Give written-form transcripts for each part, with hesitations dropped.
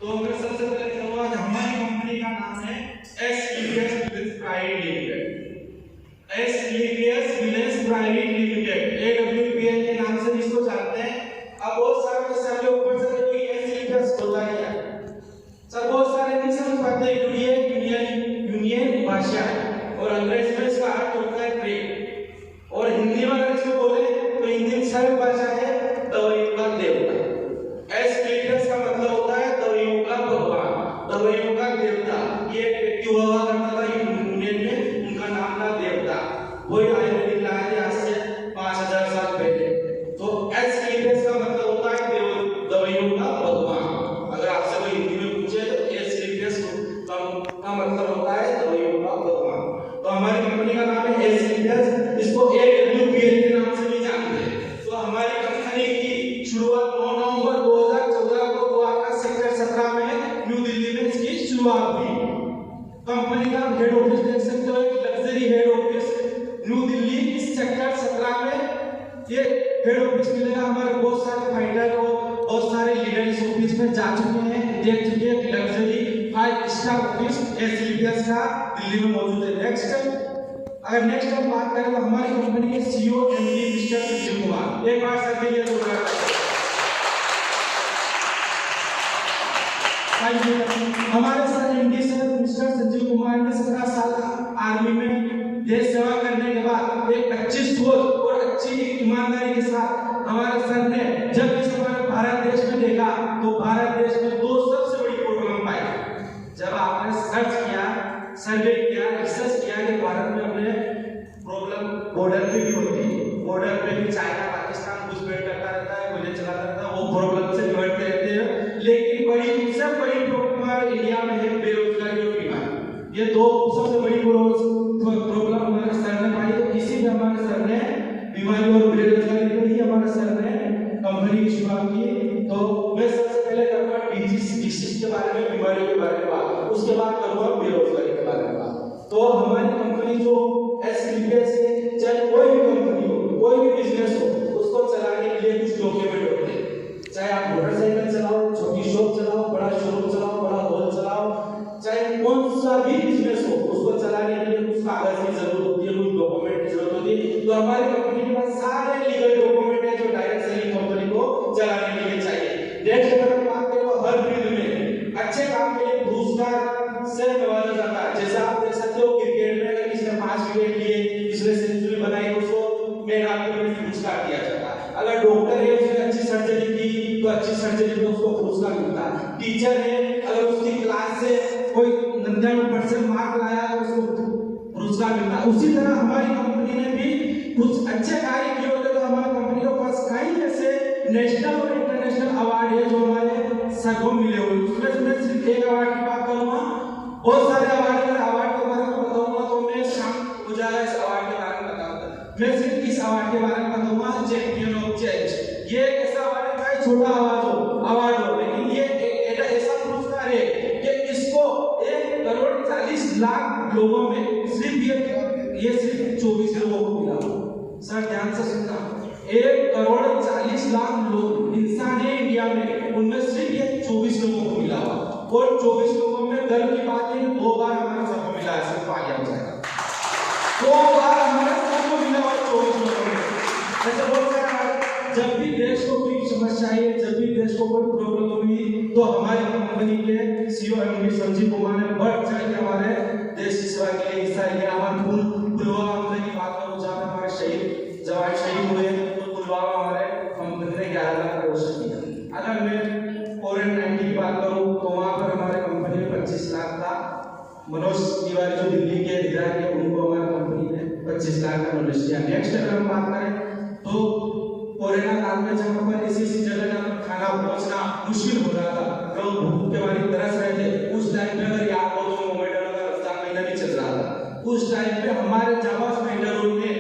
तो मैं सबसे पहले कहूंगा कि हमारी कंपनी का नाम है SEVS Village Private Limited। SEVS Village Private Limited AWPL के नाम से इसको जानते हैं। अब बहुत सारे सर के ऊपर से कोई SEVS होता है क्या सर, बहुत सारे नहीं समझ पाते। यूनियन भाषा है और अंग्रेजी में इसका अर्थ होता है ट्रेड, और हिंदी में अगर इसको बोले तो हिंदी में सरल भाषा है दवाइयों का देवता। SEVS का मतलब होता है दवाइयों का भगवान, दवाइयों का देवता। ये व्यक्ति हुआ करता था यूनियन में, उनका नाम था देवता। वही आयुर्वेदिक लाया थे आज से 5000 साल पहले। तो SEVS का मतलब होता है दवाइयों का भगवान। अगर आपसे कोई हिंदी में पूछे तो SEVS का मतलब होता है दवाइयों का भगवान। तो हमारी कंपनी का नाम है SEVS, इसको AWPL के नाम से भी जानते हैं। तो हमारी कंपनी की शुरुआत 9 नवंबर 2014 को हुआ था। सेक्टर 17 में न्यू दिल्ली में इसकी शुरुआत हुई। कंपनी का हेड ऑफिस देख सकते हो, एक luxury head office new Delhi sector 17 में ये हेड ऑफिस मिलेगा। हमारे बहुत सारे फाइटर और बहुत सारे लीडर इस ऑफिस में जा चुके हैं, देख चुके हैं। लग्जरी 5 स्टार ऑफिस SEVS का दिल्ली में मौजूद है। नेक्स्ट हम बात करें तो हमारी कंपनी के CEO MD mister Sanjeev Kumar, एक बार सर के लिए हमारे sir MD sir mister Sanjeev Kumar ने 17 साल आर्मी में देश सेवा करने के बाद एक अच्छी सोच और अच्छी ईमानदारी के साथ हमारे सर ने जब इस हमारे भारत देश में देखा तो भारत देश में दो सबसे बड़ी प्रॉब्लम पाई। जब आपने सर्च किया, सर्वे किया, रिसर्च किया कि भारत में अपने प्रॉब्लम बॉर्डर पे भी होती है, बॉर्डर पे भी चाइना पाकिस्तान घुसपैठ करता रहता है, गोली चलाता रहता है, वो प्रॉब्लम से निपटते रहते हैं। लेकिन सबसे बड़ी प्रॉब्लम हमारे इंडिया में है बेरोजगारी और बीमारी। ये दो सबसे बड़ी प्रॉब्लम हमारे सर ने पाई। तो इसी में हमारे सर ने बीमारी और बेरोजगारी पे ही हमारे सर ने कंपनी की शुरुआत की। तो मैं सबसे पहले करूंगा डिसीज के बारे में, बीमारियों के बारे में बात, उसके बाद करूंगा बेरोजगारी के बारे में बात। तो हमारी कंपनी जो SEVS है, चाहे कोई भी कंपनी हो, कोई भी बिजनेस हो, उसको चलाने के लिए कुछ डॉक्यूमेंट होते हैं। चाहे आप मोटरसाइकिल चलाओ, छोटी शॉप चलाओ, बड़ा शोरूम चलाओ, बड़ा हॉल चलाओ, चाहे कौन सा भी बिजनेस हो, उसको चलाने के लिए कुछ कागज की जरूरत होती है, कुछ डॉक्यूमेंट की जरूरत होती है। तो हमारी कंपनी के पास सारे लीगल डॉक्यूमेंट है जो डायरेक्ट सेलिंग कंपनी को चलाने के लिए चाहिए। नेक्स्ट अगर हम बात करें तो हर फील्ड में अच्छे काम के लिए पुरस्कार से नवाजा जाता है। जैसे आप देख सकते हो क्रिकेट में अगर किसी ने 5 विकेट लिए, किसी सेंचुरी बनाई, उसको मैन ऑफ द मैच पुरस्कार दिया जाता है। अगर डॉक्टर है, उसने अच्छी सर्जरी की तो अच्छी सर्जरी पे उसको पुरस्कार मिलता है। टीचर है, अगर उसकी क्लास से कोई 99% मार्क लाया तो उसको पुरस्कार मिलता है। उसी तरह हमारी कंपनी ने भी कुछ अच्छे कार्य किए होते तो हमारी कंपनी को पास कई ऐसे नेशनल और इंटरनेशनल अवार्ड है जो हमारे सर को मिले हुए। उसमें मैं सिर्फ एक अवार्ड की बात करूंगा, बहुत सारे अवार्ड के बारे में बताऊंगा तो मैं शाम हो जाएगा इस अवार्ड के बारे में बताऊंगा। मैं सिर्फ इस अवार्ड के बारे में बताऊंगा, चैंपियन ऑफ चेंज। ये एक ऐसा अवार्ड है, छोटा अवार्ड हो, लेकिन ये एक ऐसा पुरस्कार है कि इसको 1,40,00,000 लोगों में सिर्फ ये सिर्फ 24 लोगों को मिला। सर ध्यान से सुनना, 1,40,00,000 लोग इंसान है इंडिया में, उनमें सिर्फ ये 24 लोगों को मिला हुआ। और 24 लोगों में गर्व की बात है 2 बार हमारे सर को मिला है, सिर्फ आगे हो जाएगा 2 बार हमारे सर को मिला और 24 लोगों में। ऐसे बहुत सारे जब भी देश को कोई समस्या आई, जब भी देश को कोई प्रॉब्लम हुई तो हमारी कंपनी के CEO MD संजीव कुमार ने बढ़ चढ़ के हमारे देश की सेवा के लिए हिस्सा लिया। हमारे पुलवामा की बात करूं, जहां हमारे जवान शहीद हुए, तो पुलवामा हमारे कंपनी ने 11 लाख का रोशन किया। अगर मैं कोविड-19 की बात करूं तो वहां पर हमारे कंपनी में 25 लाख का मनोज तिवारी जो दिल्ली के विधायक है, उनको हमारी कंपनी ने 25 लाख का डोनेशन किया। नेक्स्ट अगर हम बात करें तो कोरोना काल में जब पर ऐसी जगह जहां पर खाना पहुंचना मुश्किल हो रहा था, लोग भूख के मारे तरस रहे थे, उस टाइम पे अगर याद हो तो मोबाइल का रमजान महीना भी चल रहा था। उस टाइम पे हमारे जाबाज फाइटरों ने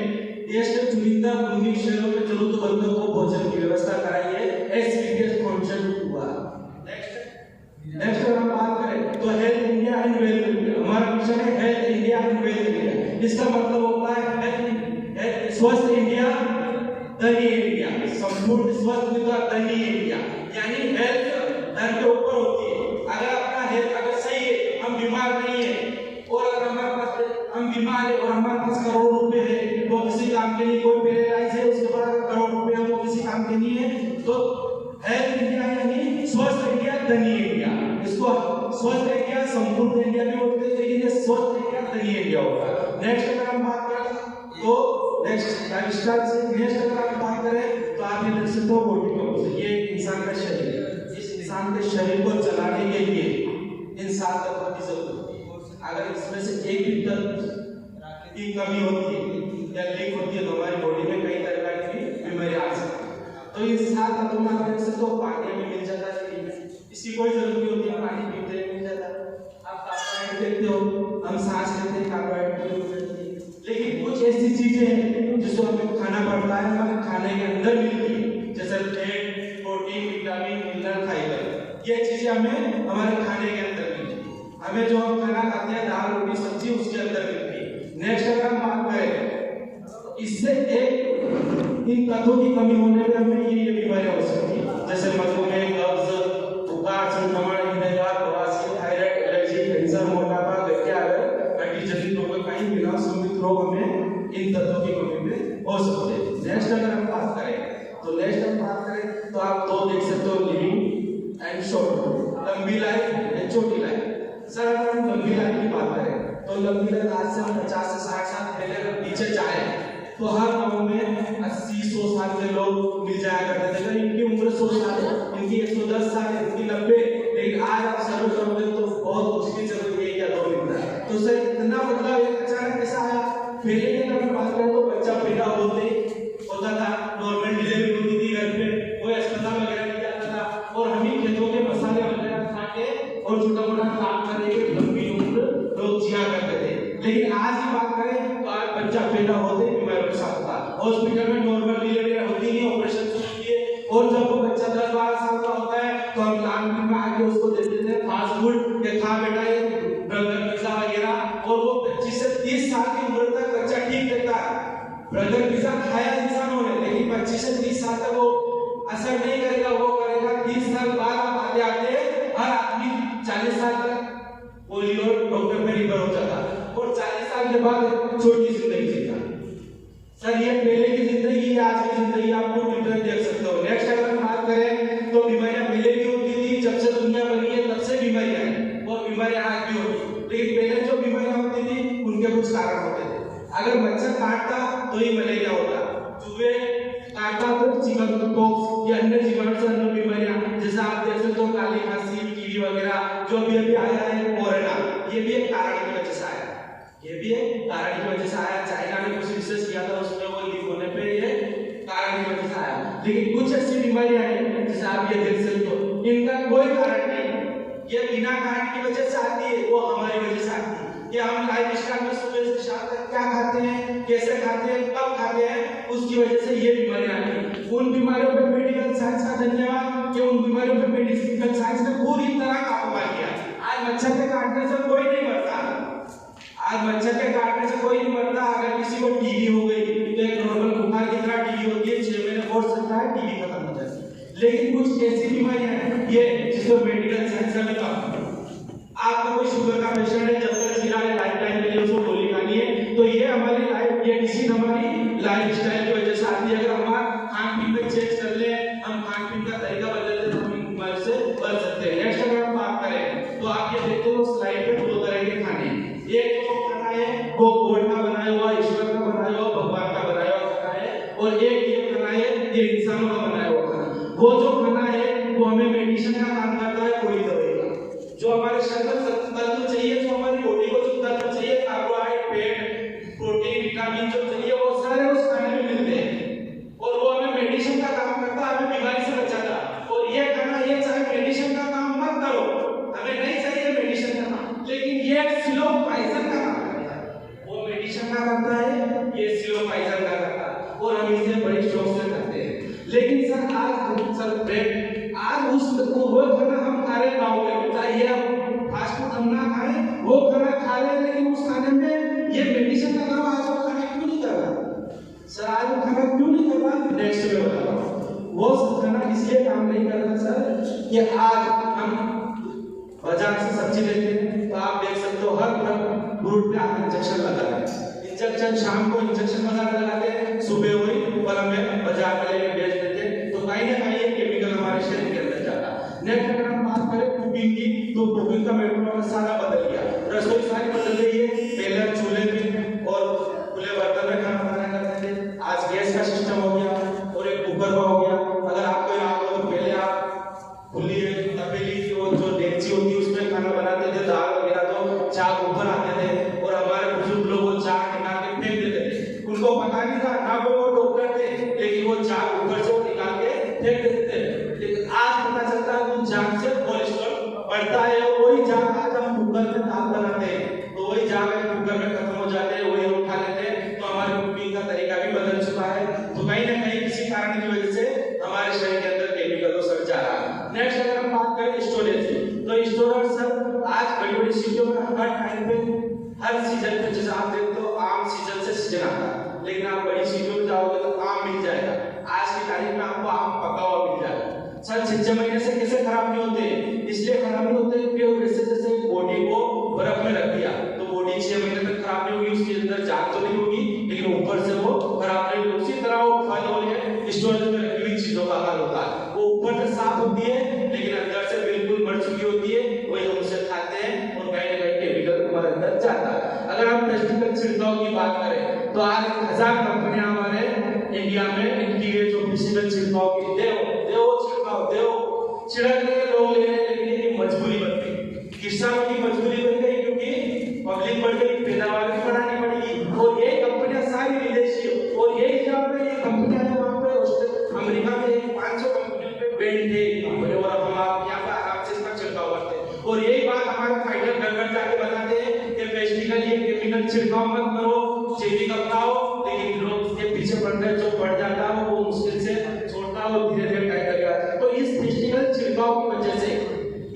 देश के चुनिंदा भूमि शहरों में जरूरतमंदों को भोजन की व्यवस्था कराई है। SEVS फाउंडेशन हुआ। नेक्स्ट अगर हम बात करें तो health India and wealth India, हमारा मिशन है health India and wealth India. इसका मतलब होता है स्वस्थ इंडिया धनी इंडिया, संपूर्ण स्वस्थ विकास धनी इंडिया, यानी हेल्थ धन के ऊपर होती है। धनी इंडिया, इसको स्वस्थ इंडिया, संपूर्ण इंडिया भी बोलते हैं, लेकिन ये स्वस्थ इंडिया, धनी इंडिया होगा। नेक्स्ट अगर हम बात करें तो नेक्स्ट लाइफस्टाइल से, नेक्स्ट अगर हम बात करें तो आप ये देख सकते हो बॉडी कॉम्पोजिशन, ये इंसान का शरीर है। इस इंसान के शरीर को चलाने के लिए इन 7 तत्वों की जरूरत होती है। अगर इसमें से एक भी तत्व की कमी होती है या लीक होती है तो हमारी बॉडी में कई तरह की बीमारियां आ सकती है। तो इस 7 तत्वों में आप देख सकते हो पानी में मिल जाता है, इसकी कोई जरूरत नहीं होती है, पानी पीते हैं मिल जाता है। आप कार्बोहाइड्रेट देखते हो, हम सांस लेते हैं कार्बोहाइड्रेट की जरूरत होती है, लेकिन कुछ ऐसी चीजें हैं जिसको हमें खाना पड़ता है, हमें खाने के अंदर मिलती है, जैसे fat, protein, vitamin, mineral, fibre, ये चीजें हमें हमारे खाने के अंदर मिलती है। हमें जो हम खाना खाते हैं दाल रोटी सब्जी उसके अंदर मिलती है। नेक्स्ट अगर हम बात करें इससे एक इन तत्वों की कमी होने पे हमें ये बीमारियां हो सकती है, जैसे मधुमेह, कब्ज, बुखार, संक्रमण, हृदयघात, बवासीर, थायराइड, एलर्जी, कैंसर, मोटापा, गठिया, हड्डी जनित रोग, कई बिना संबंधित रोग हमें इन तत्वों की कमी में हो सकते हैं। नेक्स्ट अगर हम बात करें तो आप दो देख सकते हो, लिविंग एंड शॉर्ट, लंबी लाइफ एंड छोटी लाइफ। सर अगर हम लंबी लाइफ की बात करें तो लंबी लाइफ आज से हम 50 से 60 साल पहले अगर पीछे जाए तो हर गांव में 80-100 साल के लोग मिल जाया करते थे। इनकी उम्र 100 साल है, इनकी 110 साल है, इनकी 90, लेकिन आज आप सर्वे करोगे तो बहुत मुश्किल से कोई 1 या 2 मिलता है। तो सर इतना बदलाव एक अचानक कैसा आया? पहले की अगर बात करें तो बच्चा पैदा होते होता था, नॉर्मल डिलीवरी होती थी घर पे, कोई अस्पताल वगैरह नहीं जाता था, और हम ही खेतों के मसाले वगैरह खा के और छोटा मोटा काम करके लंबी उम्र लोग जिया करते थे। लेकिन आज की बात करें तो आज बच्चा पैदा होते ही बीमारियों के साथ होता है, हॉस्पिटल में नॉर्मल डिलीवरी होती नहीं, ऑपरेशन होती है, और जब वो बच्चा 10-12 साल का होता है तो हम लाइन में आके उसको दे देते हैं फास्ट फूड, ये खा बेटा ये बर्गर पिज्जा वगैरह, और वो 25 से 30 साल की उम्र तक बच्चा ठीक रहता है। बर्गर पिज्जा खाया इंसानों ने, लेकिन 25 से 30 साल तक वो असर नहीं करेगा, वो करेगा 30 साल बाद। आप आते आते हर आदमी 40 साल तक पोलियो डॉक्टर में रिकवर हो जाता है और 40 साल के बाद छोटी जिंदगी जीता। सर ये पहले की जिंदगी, आज की जिंदगी, आप लोग डिफरेंस देख सकते हो। नेक्स्ट अगर हम बात करें तो बीमारियां पहले भी होती थी, जब से दुनिया बनी है तब से बीमारियां हैं, और बीमारियां आज भी होती है, लेकिन पहले जो बीमारियां होती थी उनके कुछ कारण होते थे। अगर मच्छर काटता तो ही मलेरिया होता, चूहे काटता तो चिकन पॉक्स या अन्य जीवाणु से अन्य बीमारियां, जैसे आप देख सकते हो काली खांसी, टीबी वगैरह जो अभी आया है, कोरोना, ये भी एक कारण की वजह से आया, ये भी एक कारण की वजह से आया। चाइना ने कुछ रिसर्च किया था, उसमें वो लीक होने पे ये कारण की वजह से आया। लेकिन कुछ ऐसी बीमारियां हैं जैसे आप ये देख सकते हो, इनका कोई कारण नहीं, ये बिना कारण की वजह से आती है, वो हमारी वजह से आती है। कि हम लाइफ स्टाइल में सुबह से शाम तक क्या खाते हैं, कैसे खाते हैं, कब खाते हैं, उसकी वजह से ये बीमारियां आती हैं। उन बीमारियों पे मेडिकल साइंस का धन्यवाद कि उन बीमारियों पे मेडिकल साइंस ने पूरी तरह काबू पा लिया। आज मच्छर के काटने से कोई नहीं मरता, आज मच्छर के काटने से कोई नहीं मरता। अगर किसी को टीबी हो गई तो एक नॉर्मल बुखार की तरह टीबी होती है, 6 महीने कोर्स चलता है, टीबी खत्म हो जाती है। लेकिन कुछ ऐसी बीमारियां हैं ये जिसको मेडिकल साइंस का भी काम, आपको कोई शुगर का पेशेंट है, जब तक जीना है लाइफ टाइम के लिए उसको गोली खानी है, तो ये हमारी लाइफ, ये डिसीज हमारी लाइफ स्टाइल की वजह से आती है। अगर हमारा खान पीन पे चेंज कर ले, हम खान पीन का तरीका बदल ले, तो हम इन बीमारियों से बच सकते हैं। नेक्स्ट अगर हम बात करें तो आप ये देखते हो स्लाइड पे 2 तरह के खाने, एक जो खाना है वो गॉड का बनाया हुआ, ईश्वर का बनाया हुआ, भगवान का बनाया हुआ खाना है, और एक ये खाना है ये इंसानों का बनाया हुआ खाना। वो जो खाना है वो हमें मेडिसिन का काम करता है, कोई दवाई का। जो हमारे शरीर में तत्व चाहिए, जो हमारी बॉडी को जो तत्व चाहिए, कार्बोहाइड्रेट, फैट, प्रोटीन, विटामिन जो चाहिए, वो सारे उस खाने में मिलते हैं, और वो हमें मेडिसिन का काम करता है, हमें बीमारी से बचाता है। और ये खाना, ये चाहे मेडिसिन का काम मत करो, हमें नहीं चाहिए मेडिसिन का काम, लेकिन ये स्लो पॉइजन का काम करता है। वो मेडिसिन का करता है, ये स्लो पॉइजन का करता है, और हम इसे बड़ी शौक से करते हैं। लेकिन सर आज उस वो खाना हम खा रहे गाँव में, चाहे फास्ट फूड हम ना खाएं, वो खाना खा रहे, लेकिन उस खाने में ये मेडिसिन का काम आज वो खाना क्यों नहीं कर रहा? सर आज वो खाना क्यों नहीं कर रहा? नेक्स्ट में बता रहा हूँ। वो खाना इसलिए काम नहीं कर रहा सर कि आज हम बाजार से सब्जी लेते हैं तो आप देख सकते हो हर फ्रूट पे आप इंजेक्शन लगा रहे हैं, इंजेक्शन शाम को इंजेक्शन लगाते हैं, सुबह वही फल हमें बाजार में लेके बेच देते हैं, तो कहीं ना कहीं ये केमिकल हमारे शरीर के अंदर जाता है। नेक्स्ट अगर हम बात करें का मेट्रो सारा बदल गया, रसोई सारी बदल गई है। पहले हम चूल्हे पे और खुले बर्तन में खाना बनाया करते थे, आज गैस का सिस्टम हो गया और एक कुकर का हो गया। अगर आपको याद हो तो पहले आप खुली तपेली की वो जो डेगची होती है उसमें खाना बनाते थे, दाल वगैरह तो चाक ऊपर आते थे और हमारे बुजुर्ग लोग वो चाक निकाल के फेंक देते थे। उनको पता नहीं था, ना वो डॉक्टर थे, लेकिन वो चाक ऊपर से निकाल के फेंक देते थे। लेकिन आज पता चलता है उन चाक से कोलेस्ट्रॉल बढ़ता है और वही चाक आज हम कुकर में दाल बनाते हैं तो वही चाक कुकर में खत्म हो जाते हैं, वही हम खा लेते हैं। तो हमारे कुकिंग का तरीका भी बदल चुका है। तो कहीं ना कहीं किसी कारण की वजह से हमारे शरीर के अंदर केमिकल तो सड़ जा रहा है। नेक्स्ट अगर हम बात करें स्टोरेज की, तो स्टोरेज सर आज बड़ी बड़ी सिटियों में हर टाइम पे हर सीजन पे, जैसे आप देखते हो आम सीजन से सीजन आता है, लेकिन आप बड़ी सिटियों में जाओगे तो आम मिल जाएगा। आज की तारीख में आपको आम पका हुआ मिल जाएगा। सर 6 महीने से कैसे खराब नहीं होते, इसलिए खराब नहीं होते क्योंकि वैसे जैसे बॉडी को बर्फ में रख दिया तो बॉडी 6 महीने तक खराब नहीं होगी, उसके अंदर जान तो नहीं होगी, लेकिन ऊपर से वो खराब नहीं होगी। उसी तरह वो फल और ये स्टोरेज में रखी हुई चीजों का हाल होता है, वो ऊपर से साफ होती है लेकिन अंदर से बिल्कुल मर चुकी होती है, वही हम उसे खाते हैं और कहीं ना कहीं केमिकल हमारे अंदर जाता है। अगर हम पेस्टिसाइड छिड़काव की बात करें तो आज 1000 कंपनियां हमारे इंडिया में इनकी ये जो पेस्टिसाइड छिड़काव की छिड़क रहे लोग ले रहे, लेकिन ये मजबूरी बन गई, किसानों की मजबूरी बन गई क्योंकि पब्लिक बढ़ गई, पैदावार भी बढ़ानी पड़ेगी। और ये कंपनियां सारी विदेशी और यही जहाँ पे ये कंपनियां है वहाँ पे अमेरिका में 500 कंपनियों पे बैन थे और अब हम आप यहाँ पे आराम से इसका छिड़काव करते हैं। और यही बात हमारे फाइटर घर घर जाके बताते हैं कि पेस्टिसाइड ये केमिकल छिड़काव मत करो, जैविक अपनाओ, लेकिन लोग इसके पीछे पड़ गए, जो बढ़ जाता है वो मुश्किल से छोड़ता है और धीरे धीरे टाइट करेगा। तो इस पेस्टिसाइड छिड़काव की वजह से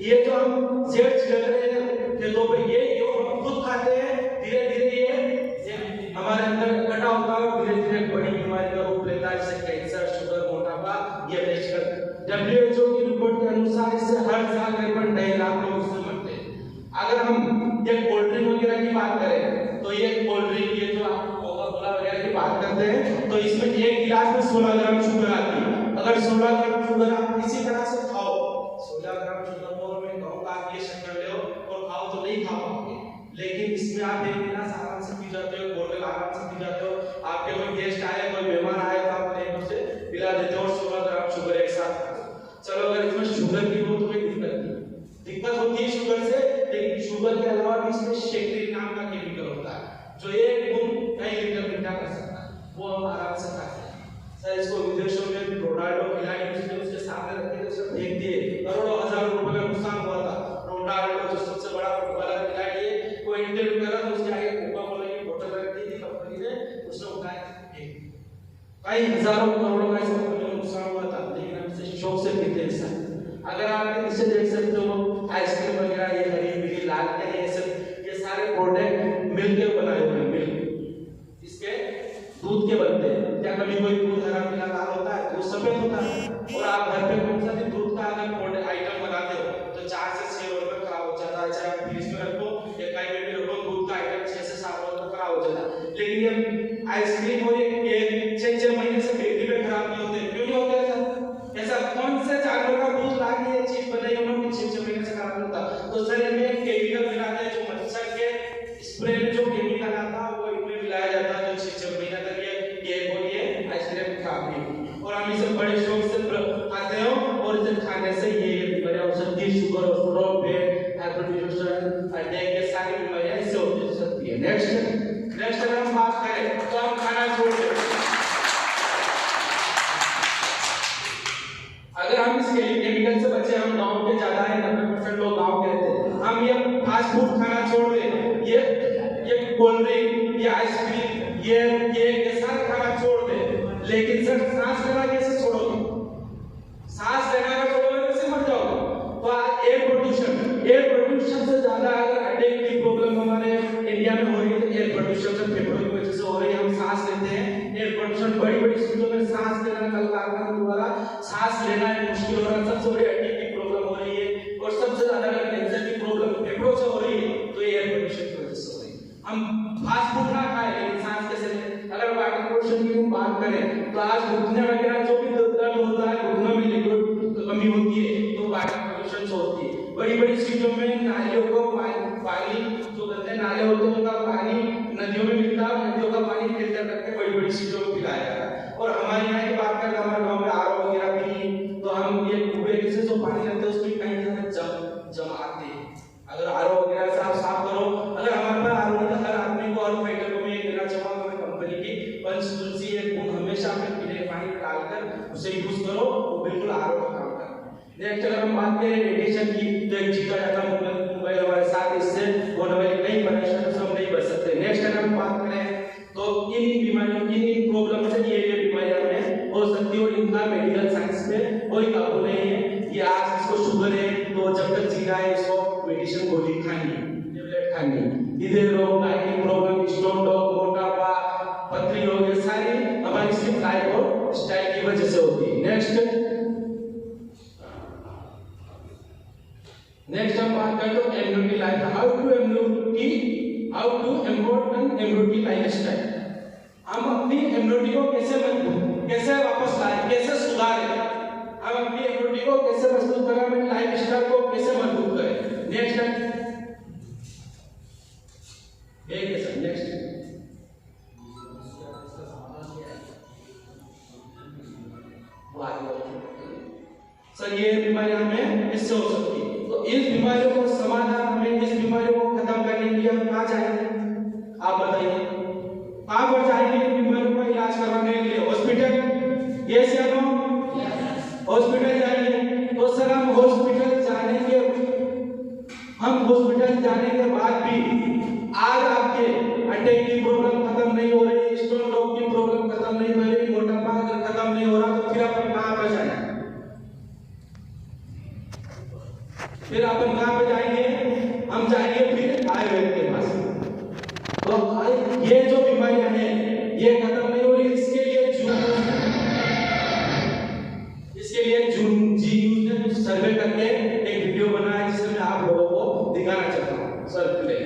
ये जो हम जेड छिड़क रहे हैं खेतों पे, ये हम खुद खाते हैं, धीरे धीरे ये हमारे अंदर इकट्ठा होता है और धीरे धीरे बड़ी बीमारी का रूप लेता है, जैसे कैंसर, शुगर, मोटापा। ये पेस्टिसाइड WHO की रिपोर्ट के अनुसार इससे हर साल करीबन 2.5 लाख लोग इससे मरते हैं। अगर हम ये कोल्ड ड्रिंक वगैरह की बात करें तो ये कोल्ड ड्रिंक ये जो आप कोका कोला वगैरह की बात करते हैं तो इसमें एक गिलास में 16 ग्राम शुगर आती है। अगर 16 ग्राम शुगर आप इसी तरह से खाओ, 16 ग्राम शुगर और मैं कहूँगा आप ये शक्कर ले और खाओ तो नहीं खा पाओगे, लेकिन इसमें आप एक गिलास आराम से पी जाते हो, बोतल आराम से पी जाते हो। आपके कोई गेस्ट आए, कोई मेहमान आए तो आप एक उसे पिला देते हो और 16 ग्राम शुगर एक साथ। चलो अगर इसमें शुगर की हो तो कोई दिक्कत होती है शुगर से, लेकिन शुगर के अलावा भी इसमें शेक्टिन नाम का केमिकल होता है जो एक बूंद कई लीटर मीठा कर सकता है, वो हम आराम से खाते हैं। सर इसको विदेशों में रोनाल्डो खिलाड़ी उसके सामने रखे थे, उसे फेंक दिए, करोड़ों हजारों रुपए का नुकसान हुआ था। रोनाल्डो जो सबसे बड़ा फुटबॉलर खिलाड़ी है, कोई इंटरव्यू कर रहा था, उसके आगे कोका कोला की बोतल रख दी थी कंपनी ने, उसने उठाया फेंक दिया। कई हजारों करोड़ों का इसका नुकसान हुआ था, लेकिन हम इसे शौक से पीते हैं। सर अगर आप इसे देख सकते हो आइसक्रीम वगैरह, ये हरी मिली लाल ये सब ये सारे प्रोडक्ट मिल्क के बनाए हुए हैं, मिल्क इसके दूध के बनते हैं। क्या कभी कोई दूध हरा पीला लाल होता है? दूध सफेद होता है। और आप घर पे कौन सा भी दूध का अगर प्रोडक्ट आइटम बनाते हो तो 4 से 6 रोज में खराब हो जाता है, चाहे आप फ्रिज में रखो या कहीं पे भी रखो, दूध का आइटम 6 से 7 रोज में खराब हो जाता है। लेकिन ये आइसक्रीम और ये 6 महीने से बेकरी में खराब नहीं होते, क्यों नहीं होते सर? ऐसा कौन से जानवर का दूध ला के ये चीज बनाई उन्होंने 6 महीने से खराब होता? तो सर इनमें केमिकल मिलाते हैं, जो मच्छर के स्प्रे में जो केमिकल आता है वो इनमें मिलाया जाता है, जो 6 महीने तक ये आइसक्रीम खराब नहीं होती। और हम इसे बड़े शौक से खाते हैं और इसे खाने से ये बीमारियां हो सकती है, शुगर, कोलेस्ट्रॉल, पेट, हाइपरटेंशन, अटैक, ये सारी बीमारियां इससे हो सकती है। नेक्स्ट अगर हम बात करें तो हम खाना छोड़ दें। अगर हम इसके केमिकल से बचे, हम गांव के ज्यादा है, 90% लोग गांव के रहते हैं, हम ये फास्ट फूड खाना छोड़ दें, ये कोल्ड ड्रिंक, ये आइसक्रीम, ये सारा खाना छोड़ दें, लेकिन सर सांस लेना कैसे छोड़ोगे? सांस लेना अगर छोड़ोगे कैसे मर जाओगे? तो एयर पोल्यूशन से ज्यादा अगर अटैक की प्रॉब्लम हमारे इंडिया में हो रही है तो एयर पोल्यूशन से, फेफड़ों की वजह से हो रही है। हम सांस लेते हैं, एयर पोल्यूशन बड़ी सिटियों में सांस लेना, कल कारखानों द्वारा सांस लेना मुश्किल हो रहा है, सबसे बड़ी अटैक की प्रॉब्लम हो रही है और सबसे ज्यादा अगर कैंसर की प्रॉब्लम फेफड़ों से हो रही है तो एयर पोल्यूशन की वजह से हो रही है। हम फास्ट फूड ना खाएं, लेकिन सांस कैसे लें? अगर वाटर पोल्यूशन की हम बात करें तो आज घुटने वगैरह जो भी दर्द होता है, घुटनों में लिक्विड कमी होती है तो वाटर पोल्यूशन से होती है। बड़ी बड़ी सिटियों में नालियों को पानी जो गंदे नाले होते हैं उनका पानी नदियों में मिलता है, नदियों का पानी फिल्टर करके बड़ी बड़ी सिटियों में पिलाया जाता है। और हमारे यहाँ की बात करें तो हमारे गाँव में आरओ वगैरह भी नहीं, तो हम ये कुएं से जो पानी लेते हैं उसमें कहीं जमाते हैं। अगर आरओ वगैरह साफ करो, अगर हमारे पास आरओ नहीं तो हर आदमी को, हर फाइटर को मैं एक देना चाहूँगा, मैं कंपनी की पंचतुलसी एक बूंद हमेशा अपने पीने के पानी में डालकर उसे यूज करो, वो बिल्कुल आरओ का काम करता है। नेक्स्ट अगर हम बात करें रेडिएशन की, तो एक जीता जाता मोबाइल हमारे साथ, इससे होने वाली कई परेशानियों से हम नहीं बच सकते। नेक्स्ट अगर हम बात करें तो इन बीमारियों की, इन प्रॉब्लम से ये बीमारियां में हो सकती है और इनका मेडिकल साइंस में कोई काबू नहीं है। ये आज इसको शुगर है तो जब तक जीना है इसको मेडिसिन गोली खानी, टेबलेट खानी, हृदय रोग, गायनिक प्रॉब्लम, स्टोन रोग, मोटापा, पथरी रोग, ये सारी हमारी सिर्फ लाइफ और स्टाइल की वजह से होती है। नेक्स्ट हम बात करें तो immunity life, how to important immunity lifestyle. हम अपनी इम्यूनिटी को कैसे वापस लाएं, कैसे सुधारें, हम अपनी इम्यूनिटी को कैसे मजबूत करें, अपनी लाइफस्टाइल को कैसे मजबूत करें। नेक्स्ट सर ये बीमारी हमें इससे हो सकती है, तो इस बीमारियों को समाधान, हमें इस बीमारियों को खत्म करने के लिए हम कहाँ जाएंगे, आप बताइए कहाँ पर जाएंगे इन बीमारियों का इलाज करवाने के लिए? हॉस्पिटल, यस या नो? हॉस्पिटल जाएंगे। तो सर हम हॉस्पिटल जाने के बाद भी आज आपके अटैक की प्रॉब्लम खत्म नहीं हो रही, स्टोन रोग की प्रॉब्लम खत्म नहीं हो रही, मोटापा अगर खत्म नहीं हो रहा, तो फिर अपन कहाँ पर जाएंगे? फिर अपन कहाँ पे जाएंगे? हम जाएंगे फिर आयुर्वेद के पास। तो ये जो बीमारियां हैं ये खत्म नहीं हो रही, इसके लिए जी न्यूज़ ने कुछ सर्वे करके एक वीडियो बनाया जिसमें मैं आप लोगों को दिखाना चाहता हूँ। Sir play.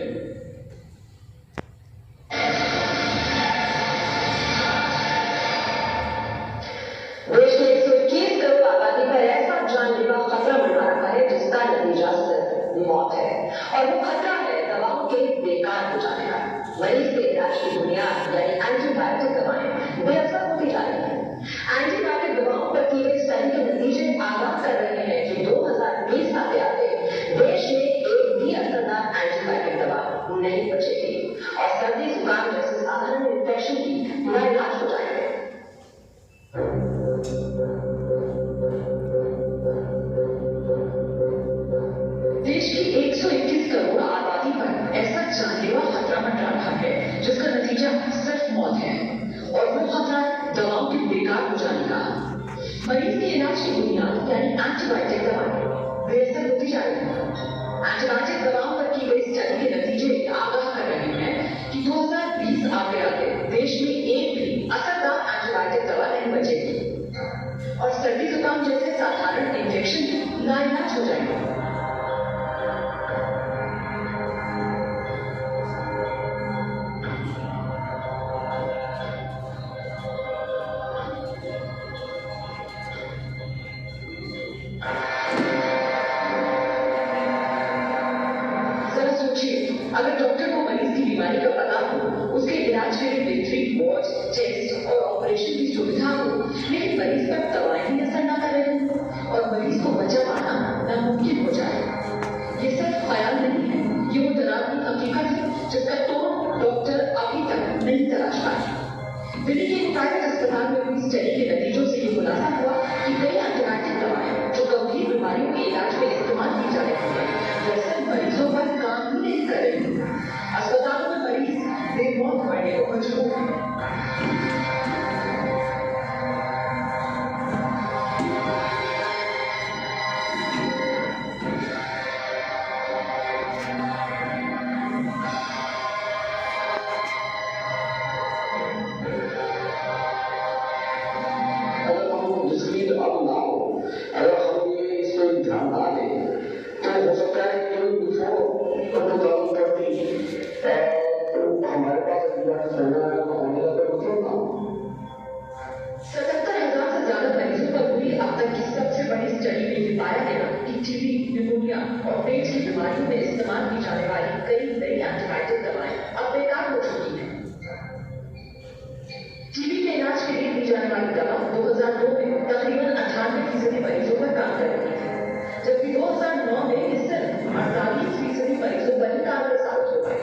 देश में 121 करोड़ आबादी पर ऐसा जानलेवा खतरा मंडरा रहा है जिसका नतीजा सिर्फ मौत है, और वो खतरा है दवाओं के बेकार हो जाने का। मरीज के इलाज की बुनियाद यानी एंटीबायोटिक दवाएं बेअसर होती जा रही है। एंटीबायोटिक दवाओं पर किए गए स्टडी के नतीजे आगाह कर रहे हैं कि 2020 आते आते देश में एक भी असरदार एंटीबायोटिक दवा नहीं बचेगी और सर्दी जुकाम जैसे साधारण इन्फेक्शन की लाइलाज हो जाएंगे। देश की 121 करोड़ आबादी पर ऐसा जानलेवा खतरा मंडरा रहा है जिसका नतीजा सिर्फ मौत है, और वो खतरा दवाओं के बेकार हो जाने का। मरीज के इलाज की बुनियाद यानी एंटीबायोटिक दवाएं बेअसर होती जा रही है। एंटीबायोटिक दवाओं पर की गई स्टडी के नतीजे आगाह कर रहे हैं कि 2020 आते आते देश में एक भी असरदार एंटीबायोटिक दवा नहीं बचेगी और सर्दी जुकाम जैसे साधारण इन्फेक्शन लाइलाज हो जाएंगे। अगर डॉक्टर को मरीज की बीमारी का पता हो, उसके इलाज के लिए बेहतरीन वार्ड, टेस्ट और ऑपरेशन की सुविधा हो, लेकिन मरीज पर दवाएं ही असर न कर रही हो और मरीज को बचा पाना नामुमकिन हो जाए, ये सिर्फ ख्याल नहीं है, ये वो डरावनी हकीकत है जिसका तोड़ डॉक्टर अभी तक नहीं तलाश पाए। दिल्ली के एक प्राइवेट अस्पताल में हुई स्टडी के नतीजों से ये खुलासा हुआ कि कई एंटीबायोटिक दवाएं जो गंभीर बीमारियों के इलाज में इस्तेमाल की जा रही है दरअसल मरीजों पर काम ही नहीं कर रही। अस्पतालों में मरीज बेमौत मरने को मजबूर हैं। अगर हम ये इस पर ध्यान ना दें तो हो सकता बीमारियों में इस्तेमाल की जाने वाली कई नई एंटीबायोटिक दवाएं अब बेकार हो चुकी हैं। टीबी के इलाज के लिए दी जाने वाली दवा 2002 में तकरीबन 98% मरीजों पर काम कर रही थी, जबकि 2009 में ये सिर्फ 48% मरीजों पर ही कारगर साबित हो पाई।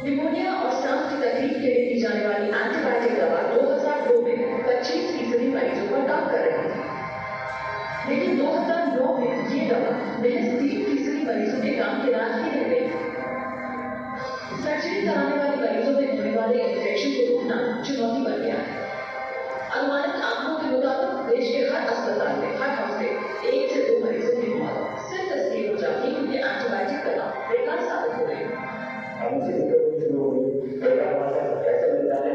निमोनिया और सांस की तकलीफ के लिए दी जाने वाली एंटीबायोटिक दवा 2002 में 25% मरीजों पर काम कर रही थी, लेकिन 2009 में ये दवा महज 3% मरीजों के काम के इलाज ही रह गई। सर्जरी कराने वाले मरीजों में होने वाले इन्फेक्शन को रोकना चुनौती बन गया है। अनुमानित आंकड़ों के मुताबिक देश के हर अस्पताल में हर हफ्ते 1 से 2 मरीजों की मौत सिर्फ इसलिए हो जाती है क्योंकि एंटीबायोटिक दवा बेकार साबित हो रही है। ऐसा मिलता है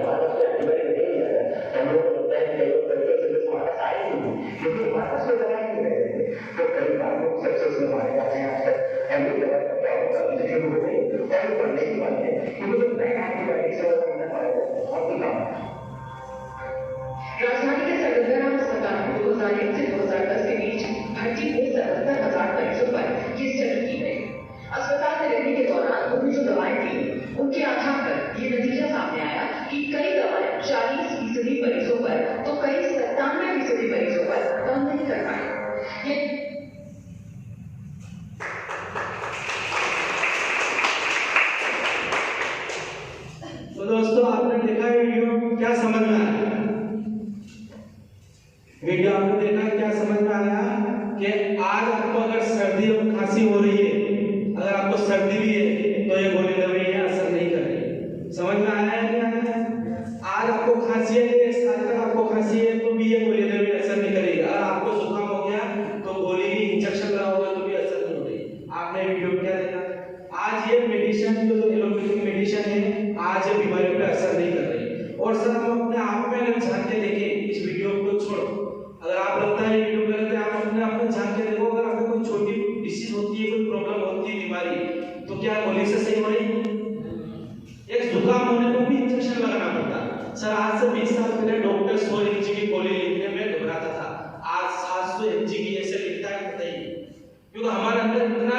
भारत से एंटीबायोटिक नहीं लिया है, हम लोग को लगता है कि कई लोग तरीके से हमारे पास आए नहीं, क्योंकि हमारे पास कोई दवाई नहीं रहे थे, तो कई बार लोग सक्सेस में मारे जाते हैं। आज तक एमडी दवा का प्रॉब्लम करनी शुरू हो गई और पढ़ने की बात है, क्योंकि जो नए एंटीबायोटिक से मिलना पड़ेगा बहुत ही कम। राजधानी के सदरगराम अस्पताल में 2001 से 2010 के बीच भर्ती हुए 77,000 मरीजों पर ये स्टडी की गई। अस्पताल में रहने के दौरान उन्हें जो दवाएं दी, उनके आधार पर ये नतीजा सामने आया कि कई दवाएं 40% मरीजों पर तो कई 97% मरीजों पर काम नहीं कर पाई। तो दोस्तों, आपने देखा वीडियो, क्या समझ में आया? वीडियो आपने देखा, क्या समझ में आया कि आज आपको अगर सर्दी और खांसी हो रही है, अगर आपको सर्दी भी है तो ये गोली दवाइयां असर नहीं कर रही। समझ में आया है क्या? आज आपको खांसी है, 1 साल तक आपको खांसी है तो भी ये गोली दवाई असर नहीं करेगी। अगर आपको जुकाम हो गया तो गोली भी, इंजेक्शन लगा होगा तो भी असर नहीं हो रही। आपने वीडियो क्या देखा? आज ये मेडिसिन, जो एलोपैथिक मेडिसिन है, आज ये बीमारियों पे असर नहीं कर रही। और सर, हम अपने आप में अगर झांक के देखें, इस वीडियो को छोड़ो, अगर आप लगता है वीडियो गलत है, आप अपने आप में झांक के देखो, अगर आपको कोई छोटी डिसीज होती है, कोई प्रॉब्लम होती है, बीमारी, तो क्या गोली से सही हो रही? एक जुकाम होने पर भी इंजेक्शन लगाना पड़ता। सर, आज से 20 साल पहले डॉक्टर 100 mg की गोली लिखने में घबराता था, आज 700 mg की ऐसे लिखता है, बताइए। क्योंकि हमारे अंदर इतना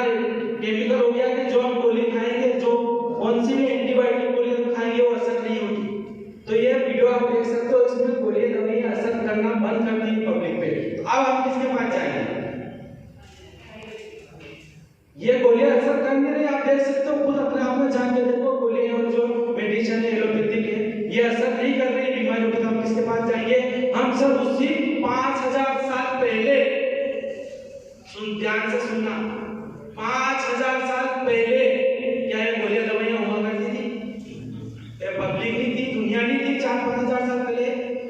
केमिकल हो गया कि जो हम गोली खाएंगे, जो कौन सी भी एंटीबायोटिक गोली हम खाएंगे वो असर नहीं होगी। तो ये वीडियो आप देख सकते हो, इसमें गोली दवाइयां असर करना बंद कर दी पब्लिक पे। तो अब हम किसके पास जाएंगे? ये गोलियां असर कर नहीं रही, आप देख सकते हो, खुद अपने आप में जान के देखो, गोलियां और जो मेडिसिन है एलोपैथिक है, ये असर नहीं कर रही बीमारियों पे। हम किसके पास जाएंगे? हम सब उसी 5000 साल पहले, ध्यान से सुनना, 5000 साल पहले क्या ये गोलियां दवाइयां हुआ करती थी? ये पब्लिक नहीं थी, दुनिया नहीं थी 4-5 हजार साल पहले।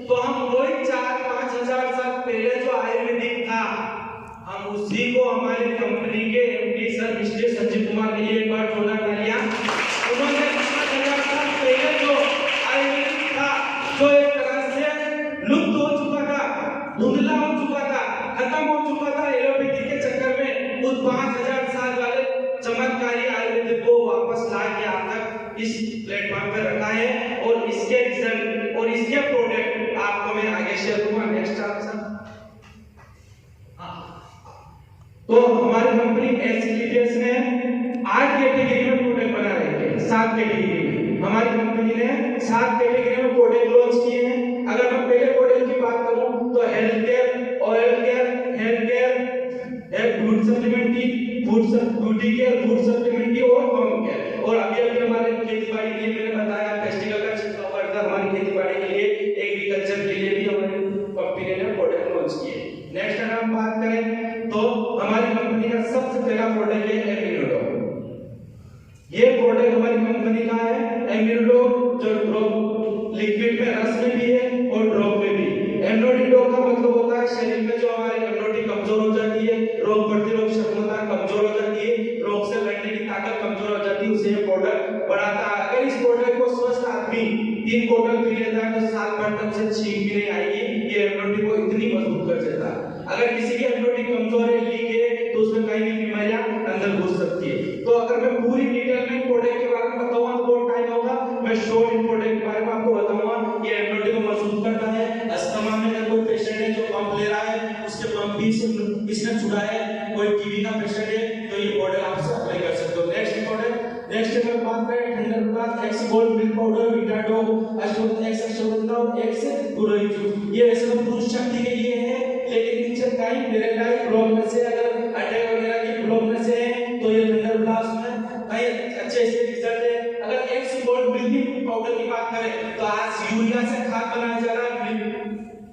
तो हम वही 4-5 हजार साल पहले जो आयुर्वेदिक था, हम उसी को हमारी कंपनी के MD sir mister Sanjeev Kumar के लिए एक बार जोड़ा डालिया। उन्होंने 5000 साल पहले जो आयुर्वेदिक था, जो एक तरह से लुप्त हो चुका था, धुंधला हो चुका था, खत्म हो चुका था एलोपैथिक के चक्कर में, उस 5000 साल वाले चमत्कारी आयुर्वेदिक को वापस ला के आप तक इस प्लेटफॉर्म पर रखा है। और इसके रिजल्ट और इसके प्रोडक्ट आपको मैं आगे शेयर करूंगा। नेक्स्ट आप सर। तो हमारी कंपनी एससीटीएस ने 8 कैटेगरी में प्रोडक्ट बना रहे हैं, 7 कैटेगरी में। हमारी कंपनी ने 7 कैटेगरी में प्रोडक्ट लॉन्च किए हैं। अगर मैं पहले प्रोडक्ट की बात करूं तो health care, oil care, health care, food supplement की, ब्यूटी केयर, फूड सप्लीमेंट की और होम केयर। और अभी हमारे खेती बाड़ी के लिए मैंने बताया, फेस्टिवल का ऑफर था हमारी खेती बाड़ी के लिए, एग्रीकल्चर के लिए भी हमारी कंपनी ने प्रोडक्ट लॉन्च किए। नेक्स्ट अगर हम बात करें तो हमारी कंपनी का सबसे पहला प्रोडक्ट है एमिनोडो। ये प्रोडक्ट हमारी कंपनी का है एमिनोडो, जो ड्रॉप लिक्विड में, रस में भी है और ड्रॉप में भी। एमिनोडो का मतलब होता है शरीर में जो हमारी इम्यूनिटी कमजोर हो जाती है, रोग प्रतिरोधक क्षमता कमजोर हो जाती है, रोग से लड़ने की ताकत कमजोर हो जाती है, उसे ये प्रोडक्ट बढ़ाता है। अगर इस प्रोडक्ट को स्वस्थ आदमी 3 बोतल पी लेता है तो साल भर तक उसे छींक भी नहीं आएगी। ये इम्यूनिटी को इतनी मजबूत कर देता है। अगर किसी की इम्यूनिटी कमजोर है, लीक है, तो उसमें कई भी बीमारियां अंदर घुस सकती है। तो अगर मैं पूरी डिटेल में प्रोडक्ट के बारे में बताऊंगा तो बहुत टाइम होगा, मैं शॉर्ट इन प्रोडक्ट के बारे में आपको बताऊंगा। ये इम्यूनिटी को मजबूत करता है। अस्थमा में अगर कोई पेशेंट है जो पंप ले रहा है, उसके पंप भी इसने छुड़ाया है, कोई टीबी का पेशेंट है तो ये मॉडल आप अप्लाई कर सकते हो। नेक्स्ट अगर बात करें ठंडा plus X gold milk powder विटाडो अश्वगंधा एक्स अश्वगंधा और एक्स गुरई जूस, ये वैसे तो पुरुष शक्ति के लिए है, लेकिन नीचे कहीं पेरेंटाइल प्रॉब्लम से अगर अटैक वगैरह की प्रॉब्लम से है तो ये ठंडा प्लस में कहीं अच्छे से रिजल्ट है। अगर एक्स गोल्ड मिल्क पाउडर की बात करें तो आज यूरिया से खाद बनाया जा रहा है,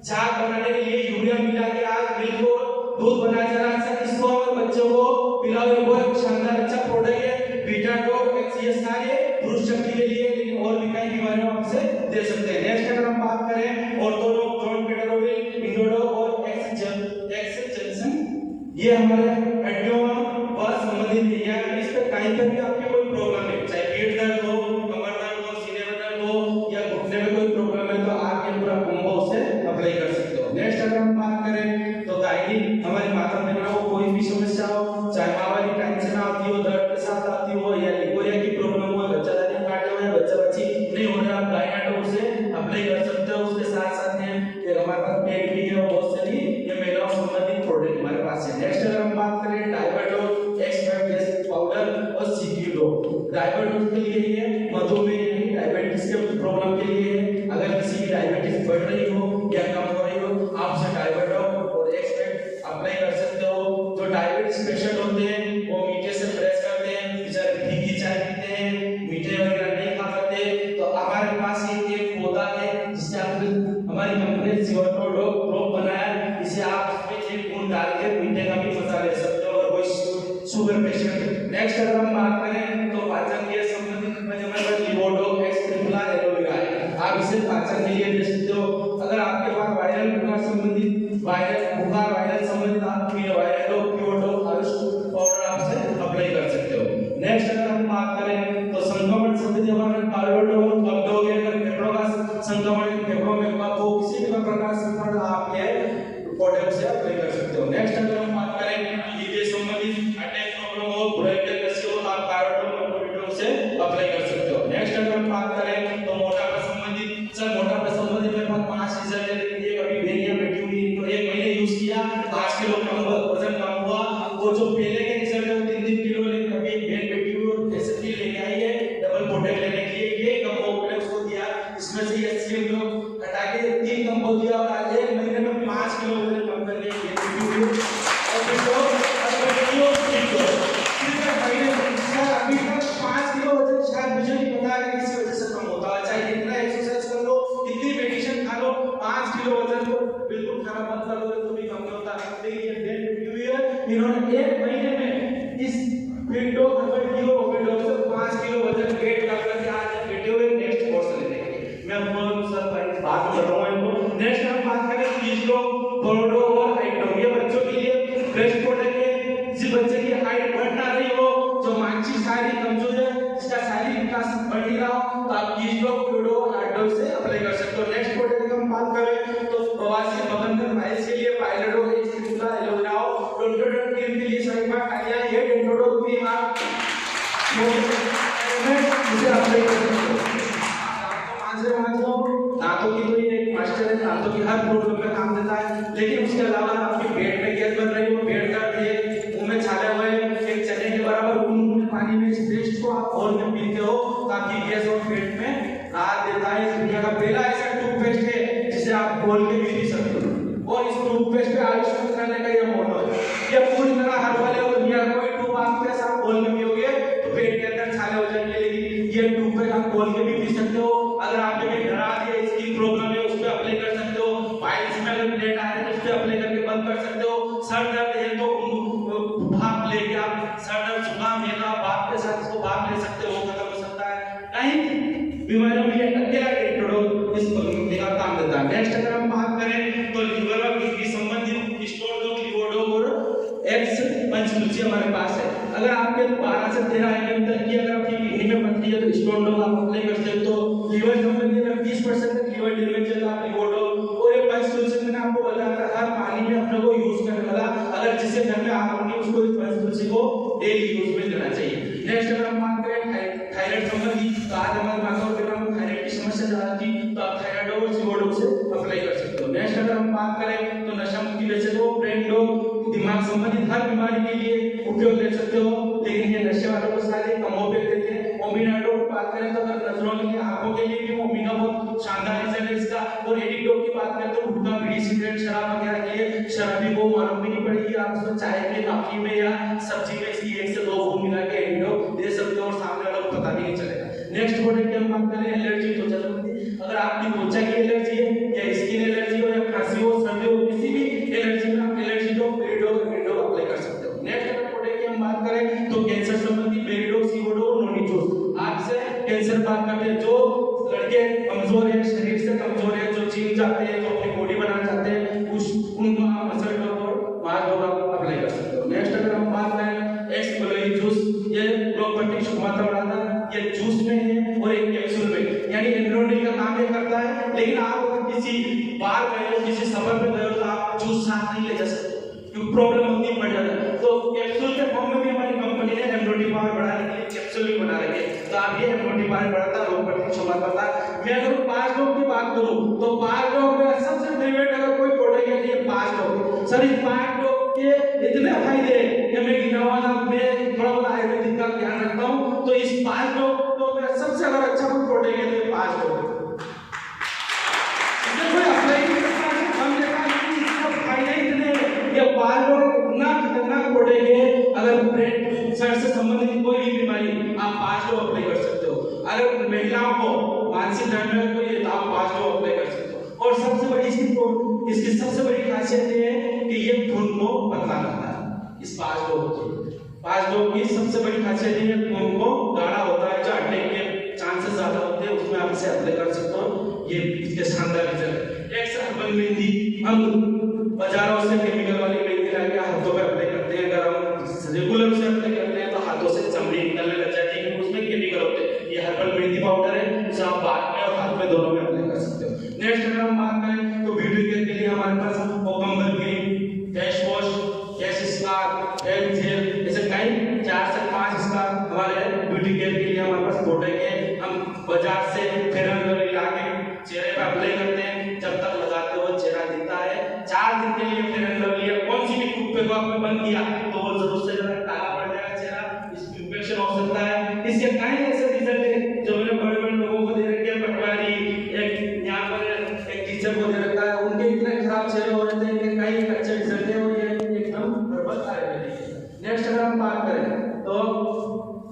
झाग बनाने के लिए यूरिया मिला के आज मिल्क और दूध बनाया जा रहा है, इसको और बच्चों को पिलाओ, ये बहुत शानदार अच्छा प्रोडक्ट है। बीटाडो एक्स ये सारे पुरुष शक्ति के लिए, लेकिन और भी कई बीमारियों आपसे दे सकते हैं। नेक्स्ट अगर हम बात करें ऑर्थोडोक जॉन पेटरोविल इंडोडो और एक्स जंक्शन, ये हमारे हड्डियों और संबंधित है, इस पे कहीं पर भी आपके कोई प्रॉब्लम है, चाहे पेट दर्द हो, कमर दर्द हो, सीने में दर्द हो या घुटने में कोई प्रॉब्लम है, तो आप ये पूरा कॉम्बो से अप्लाई कर सकते हो। नेक्स्ट अगर हम बात करें तो गायनिक हमारी माता बहनों को कोई भी समस्या हो, चाहे मावाली टेंशन आती हो, दर्द के साथ आती हो या लिकोरिया की प्रॉब्लम हो, बच्चा दाने काटे हुए बच्चा बच्ची नहीं हो रहा, आप गायनाटो से अप्लाई कर सकते हो। उसके साथ साथ में एक हमारे पास पेट भी है, बहुत सारी ये महिलाओं संबंधित प्रोडक्ट हमारे पास है। नेक्स्ट अगर हम बात करें डायबिटोज एक्स पाउडर और सीक्यूडो, डायबिटोज के लिए ये मधुमेह डायबिटीज के प्रॉब्लम के लिए, अगर किसी की डायबिटीज बढ़ रही हो या कम हो रही हो, आप से डायबिटोज और एक्स अप्लाई कर सकते हो। जो डायबिटीज पेशेंट होते हैं वो मीठे से परहेज करते हैं, बेचारे फीकी चाय पीते हैं, मीठे वगैरह नहीं खा सकते, तो हमारे पास ये एक पौधा है जिससे हमारी कंपनी ने सिवोटोडोक बनाया, इसे आप इसमें एक बूंद डाल के मीठे का भी मजा ले सकते हो और कोई शुगर पेशेंट। नेक्स्ट अगर हम बात करें तो पाचन के संबंधित लिवोडोक एक्स ट्रिपला एलोवेरा है, आप इसे पाचन के लिए दे सकते हो। अगर आपके पास वायरल बुखार संबंधित वायरल संबंधित आप वायरल प्योडोक आयुष पाउडर आपसे अप्लाई कर सकते हो। नेक्स्ट अगर हम बात करें तो संक्रमण संबंधी हमारा कार्डोडोल कब्डोगे अगर फेफड़ों का संक्रमण फेफड़ों में कफ हो, किसी भी प्रकार का संक्रमण आप ये प्रोडक्ट से अप्लाई कर सकते हो। नेक्स्ट अगर हम बात करें हृदय संबंधित अटैक प्रॉब्लम हो, ब्रेन कैसे हो, आप कार्डोडोल से अप्लाई कर सकते हो। नेक्स्ट अगर हम बात करें तो मोटापा संबंधित, सर मोटापा संबंधित मेरे पास 5 रिजल्ट है, लेकिन ये अभी वेरिया बैठी हुई तो 1 महीने यूज किया 5 किलो कम वजन कम हुआ, वो जो पहले के रिजल्ट है वो 3 किलो, लेकिन अभी वेट बैठी हुई और एसिडिटी लेके आई है डबल प्रोडक्ट लेने के लिए, ये कम्बो मैंने उसको दिया, इसमें से ये 80 किलो हटा के 3 कम्बो दिया और आज 1 महीने में 5 किलो वजन कम करने के लिए और फिर अभी तक 5 किलो वजन शायद मुझे नहीं पता कि किस वजह से कम होता है, चाहे कितना एक्सरसाइज कर लो, कितनी मेडिसिन खा लो, 5 किलो वजन को बिल्कुल खराब मत कर लो तो भी कम नहीं होता। लेकिन ये डेट बैठी हुई है, इन्होंने 1 महीने में इस विंडो ओवरडोज से 5 किलो वजन वेट कर करके आज बैठे हुए नेक्स्ट कोर्स लेने के लिए मैं आपको सर बात कर रहा हूं इनको। नेक्स्ट हम बात करें कीजो बोर्डो और हाइड्रो, ये बच्चों के लिए बेस्ट प्रोडक्ट है। जिस बच्चे की हाइट बढ़ ना रही हो, जो मानसिक शारीरिक कमजोर है, जिसका शारीरिक विकास बढ़ नहीं रहा हो, तो आप कीजो बोर्डो और हाइड्रो से अप्लाई कर सकते हो। नेक्स्ट प्रोडक्ट की हम बात करें तो बवासीर बबंदर वायरस के लिए पायलडो एक्स ट्रिपला एलोवेरा डोंटोडोन क्रीम के लिए सभी बात आया, ये डोंटोडोन क्रीम आप इसे अप्लाई कर सकते हो। दांतों की तो ये एक मास्टर है, दांतों की हर प्रॉब्लम पे काम देता है, लेकिन उसके अलावा आपके पेट में गैस बन रही हो, पेट दर्द है, मुंह में छाले हुए, एक चने के बराबर गुनगुने पानी में इस पेस्ट को आप घोल में पीते हो ताकि गैस और पेट में राहत देता है। इस दुनिया का पहला ऐसा टूथपेस्ट है जिसे आप घोल के भी पी सकते हो और इस टूथपेस्ट पे आयुष मंत्रालय का यह मोटो है, ये पूरी तरह हर वाले और दुनिया का कोई टूथ आपके साथ घोल में पियोगे तो पेट के अंदर छाले हो जाएंगे, लेकिन ये टूथपेस्ट आप घोल के भी पी सकते हो। अगर आपके में दरार है, स्किन प्रॉब्लम है, उस पे अप्लाई कर सकते हो, पाइल्स में अगर ब्लेड आ रहा है तो उस पे अप्लाई करके बंद कर सकते हो। सर दर्द है तो भाप लेके आप सर दर्द जुकाम है तो भाप के साथ इसको भाप ले सकते हो, खत्म हो सकता है। कई बीमारियों में ये अकेला ट्रीटमेंट इस कंपनी का काम देता है। नेक्स्ट अगर हम बात करें तो लिवर और किडनी संबंधित स्टोरडोक लिवोडोक और एक्स पंचतुलसी हमारे पास है। अगर आपके 12 से 13 एमएम तक की अगर आपकी किडनी में पथरी है तो स्टोरडोक आप अप्लाई कर सकते हो। लीवर संबंधी अगर 20% तक लीवर डैमेज है तो आप लिवोडोक और एक पंचतुलसी मैंने आपको बताया था हर पानी में अपने को यूज करने वाला, अगर जिससे घर में आप अपनी उसको इस पंचतुलसी को डेली यूज में लेना चाहिए। नेक्स्ट अगर हम बात करें थायराइड संबंधी तो आज हमारे माता पिता को थायराइड की समस्या ज्यादा थी तो आप थायराइड और सिवोडोक से अप्लाई कर सकते हो। नेक्स्ट अगर हम बात करें तो नशा मुक्ति वैसे तो ब्रेन डॉग दिमाग संबंधित हर बीमारी के लिए उपयोग ले सकते हो। लेकिन ये नशे वालों को सारे कमों पे देते हैं। ओमिनाडो की बात करें तो अगर नजरों के लिए, आंखों के लिए भी ओमिना बहुत शानदार रिजल्ट है इसका। और एडिक्टो की बात करें तो गुटखा, बीड़ी, सिगरेट, शराब वगैरह के लिए शराबी को मालूम भी नहीं पड़ेगी, आप उसको चाय में, कॉफी में या सब्जी में इसकी 1 से 2 बूंद मिला के एडिक्टो दे सकते हो और सामने वालों को पता भी नहीं चलेगा। नेक्स्ट प्रोडक्ट की हम बात करें एलर्जी त्वचा संबंधी। अगर आपकी त्वचा की एलर्जी है या स्किन एलर्जी हो या खांसी हो, सर्दी हो, किसी भी एलर्जी में आप एलर्जी डॉप, पेरिडोग, एमिडोग अप्लाई कर सकते हो। नेक्स्ट अगर प्रोडक्ट की हम बात करें तो कैंसर संबंधी पेरिडोग, सीवोडोग, नोनिजोस। आपसे कैंसर बात करते हैं, जो लड़के कमजोर है, शरीर से कमजोर है, जो जिम जाते हैं, जो अपनी बॉडी बनाना चाहते हैं, उनको आप मसल डॉप और मास डॉप अप्लाई कर सकते हो। नेक्स्ट अगर हम बात करें एक्स ब्लोई जूस, ये लोग पट्टी शुमाता बढ़ाता है, ये जूस में है और एक कैप्सूल में, यानी एंड्रोनिल का काम ये करता है। लेकिन आप अगर किसी बार गए हो, किसी सफर में गए हो तो आप जूस साथ नहीं ले जा सकते क्योंकि प्रॉब्लम होती है, बढ़ जाता है। तो कैप्सूल के फॉर्म में भी हमारी कंपनी ने एंड्रोनिल पावर बढ़ाने के लिए कैप्सूल भी बना रखे हैं। तो आप ये एंड्रोनिल पावर बढ़ाता है, रोग प्रतिरोधक करता है। मैं अगर 5 लोग की बात करूं तो 5 लोग में सबसे फेवरेट अगर कोई प्रोडक्ट है तो ये 5 लोग। सर इस 5 लोग के इतने फायदे हैं कि मैं गिनाऊंगा, मैं थोड़ा बहुत आयुर्वेदिक का ध्यान रखता हूं। तो इस 5 लोग तो मेरा सबसे अगर अच्छा कोई प्रोडक्ट है तो ये 5 लोग कोई अप्लाई नहीं करता है। हम देखा कि इसका फायदा इतने, ये 5 लोग इतना खतरनाक प्रोडक्ट है। अगर ब्रेन सर से संबंधित कोई भी बीमारी आप 5 लोग अप्लाई कर सकते हो। अगर महिलाओं को मानसिक दर्द में कोई है तो आप 5 लोग अप्लाई कर सकते हो। और सबसे बड़ी इसकी सबसे बड़ी खासियत ये है कि ये खून को पतला करता है। इस 5 लोग की सबसे बड़ी खासियत ये है खून को गाढ़ा होता है, जो अटैक के चांसेस ज्यादा होते हैं उसमें आप इसे अप्लाई कर सकते हो। ये इसके शानदार रिजल्ट है। एक हर्बल मेहंदी, हम बाजारों से केमिकल वाली मेहंदी लाके हाथों पे अप्लाई करते हैं। अगर हम रेगुलर से अप्लाई करते हैं तो हाथों से चमड़ी निकलने लग जाती है क्योंकि उसमें केमिकल होते हैं। ये हर्बल मेहंदी पाउडर है, जिसे आप बाल में और हाथ में दोनों में अप्लाई कर सकते हो। नेक्स्ट अगर हम बात करें तो ब्यूटी केयर के लिए हमारे पास cucumber cream, face wash, face scrub, hair gel, ऐसे कई 4 से 5 स्कार्फ हमारे ब्यूटी केयर के लिए हमारे पास प्रोडक्ट है। हम बाजार से फेयर एंड लवली लाके चेहरे पे अप्लाई करते हैं। जब तक लगाते हो चेहरा दिखता है। 4 दिन के लिए फेयर एंड लवली या कौन सी भी टूथपेस्ट को आपने बंद किया तो वो जरूर से जरा काला पड़ जाएगा चेहरा, इसमें इंफेक्शन हो सकता है। इसके कई ऐसे रिजल्ट है जो मैंने बड़े-बड़े लोगों को दे रखे हैं। पटवारी, एक यहां पर एक टीचर को दे रखा है, उनके इतने खराब चेहरे हो जाते हैं कि कई अच्छे रिजल्ट है और ये एकदम हर्बल आयुर्वेदिक है। नेक्स्ट अगर हम बात करें तो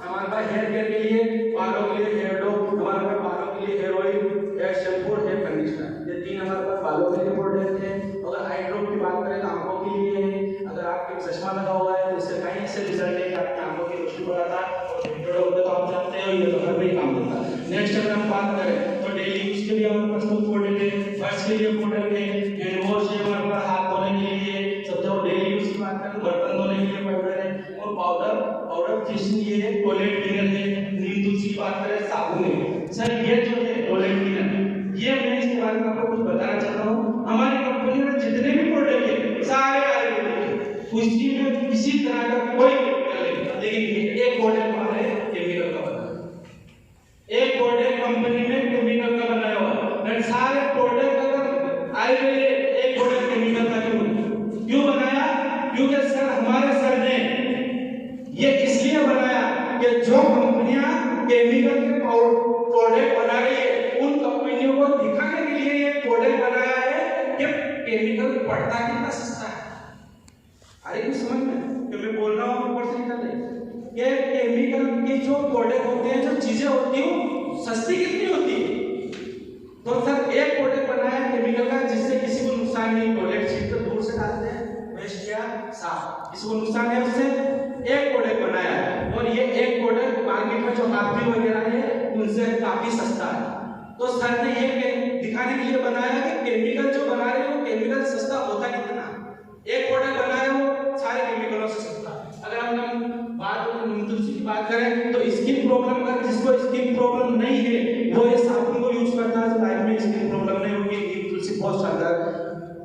हमारे पास हेयर केयर के लिए, बालों के लिए हेयर डो, हमारे पास बालों के लिए hair oil, hair shampoo, hair conditioner, ये 3 हमारे पास बालों के लिए प्रोडक्ट है। अगर आई ड्रॉप की बात करें तो आंखों के लिए है। अगर आपके चश्मा लगा हुआ है तो इससे कई ऐसे रिजल्ट है कि आपकी आंखों की रोशनी बढ़ाता है और इंट्रोडक्ट तो आप जानते हो ये तो हर में काम करता है। नेक्स्ट अगर हम बात करें तो डेली यूज के लिए हमारे पास कुछ प्रोडक्ट है। फर्स्ट के लिए प्रोडक्ट है, हैंड वॉश है हमारे पास, हाथ धोने के लिए सबसे और डेली यूज की बात करें बर्तन धोने के लिए पाउडर है और पाउडर फिश ये है, टॉयलेट क्लीनर है। नीम तुलसी की बात करें साबुन है। सर ये जो है टॉयलेट क्लीनर, ये मैं इसके बारे में आपको कुछ बताना चाहता हूँ। हमारी कंपनी में जितने भी प्रोडक्ट है सारे आयुर्वेदिक, उसकी में किसी तरह का कोई केमिकल नहीं, लेकिन एक प्रोडक्ट हमारे केमिकल का बना है। एक प्रोडक्ट कंपनी में केमिकल का बनाया हुआ है। सारे प्रोडक्ट अगर आयुर्वेदिक, एक प्रोडक्ट केमिकल का क्यों बनाया? क्योंकि सर हमारे सर ने ये इसलिए बनाया कि जो कंपनियां केमिकल के प्रोडक्ट बना रही है उन कंपनियों को दिखाने के लिए ये प्रोडक्ट बनाया है कि केमिकल पड़ता कितना सस्ता है। अरे कुछ समझ में कि मैं बोल रहा हूँ ऊपर से निकल रही ये केमिकल के जो प्रोडक्ट होते हैं, जो चीजें होती हैं सस्ती कितनी होती है। तो सर एक प्रोडक्ट बनाया है केमिकल का जिससे किसी को नुकसान नहीं। टॉयलेट सीट तो दूर से डालते हैं, वेस्ट किया साफ, किसी को नुकसान है उससे। एक प्रोडक्ट बनाया है और ये एक प्रोडक्ट मार्केट में जो काफी वगैरह है उनसे काफी सस्ता है। तो सर ने ये दिखाने के लिए बनाया कि केमिकल जो बना रहे हो केमिकल सस्ता होता कितना। एक प्रोडक्ट बनाया हो सारे केमिकलों से सस्ता। अगर हम बात तुलसी की बात करें तो स्किन प्रॉब्लम, अगर जिसको स्किन प्रॉब्लम नहीं है वो ये साबुन को यूज करता है तो लाइफ में स्किन प्रॉब्लम नहीं होगी। नीम तुलसी बहुत शानदार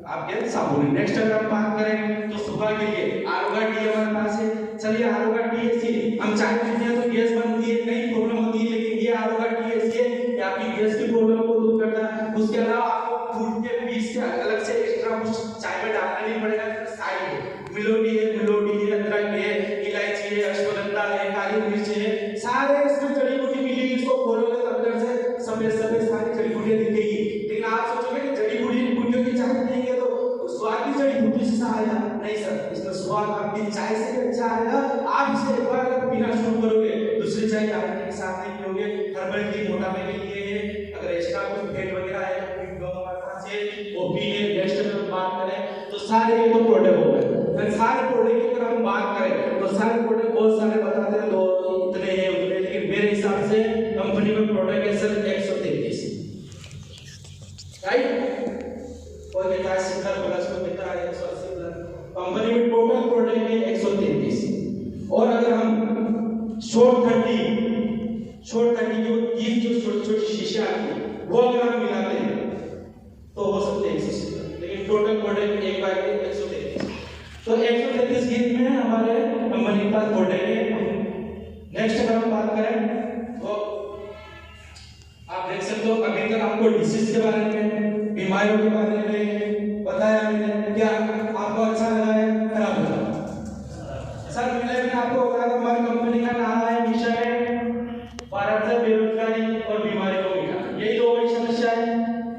आपके साबुन है। नेक्स्ट अगर हम बात करें तो सुबह के लिए आरोग्य टी हमारे पास है। चलिए आरोग्य टी ऐसी हम चाय पीते हैं तो गैस बनती है, कई प्रॉब्लम होती है, लेकिन ये आरोग्य टी ऐसी है कि आपकी गैस की प्रॉब्लम को दूर करता है। उसके अलावा आपको फ्रूट के बीज से अलग से एक्स्ट्रा कुछ चाय में डालना नहीं पड़ेगा। साइड मिलोडी है, मिलोडी थायराइड की मोटापे के लिए है, अगर एक्स्ट्रा कुछ फैट वगैरह है तो हमारे पास है वो भी है। नेक्स्ट अगर हम बात करें तो सारे ये तो प्रोडक्ट हो गए। फिर सारे प्रोडक्ट की अगर हम बात करें तो सारे प्रोडक्ट बहुत सारे बताते हैं, तो इतने हैं उतने, लेकिन मेरे हिसाब से कंपनी में प्रोडक्ट है सिर्फ 133, राइट। और कहता है सिंगल प्लस को कहता है 180 प्लस, कंपनी में टोटल प्रोडक्ट है 133। और अगर हम शॉर्ट 30 की जो 30 जो छोटी-छोटी शीशे आती है वो अगर हम मिलाते हैं तो हो सकते हैं 180, लेकिन टोटल प्रोडक्ट एक बार में 133। तो 133 गीत में हमारे कंपनी के पास प्रोडक्ट है। नेक्स्ट अगर हम बात करें तो आप देख सकते हो अभी तक आपको डिसीज के बारे में, बीमारियों के बारे में बताया मैंने। क्या आपको अच्छा लगा है, खराब लगा? सर पहले मैंने आपको बताया हमारी कंपनी का नाम है विषय है भारत से बेरोजगारी और बीमारी को मिटाना, यही दो बड़ी समस्या है।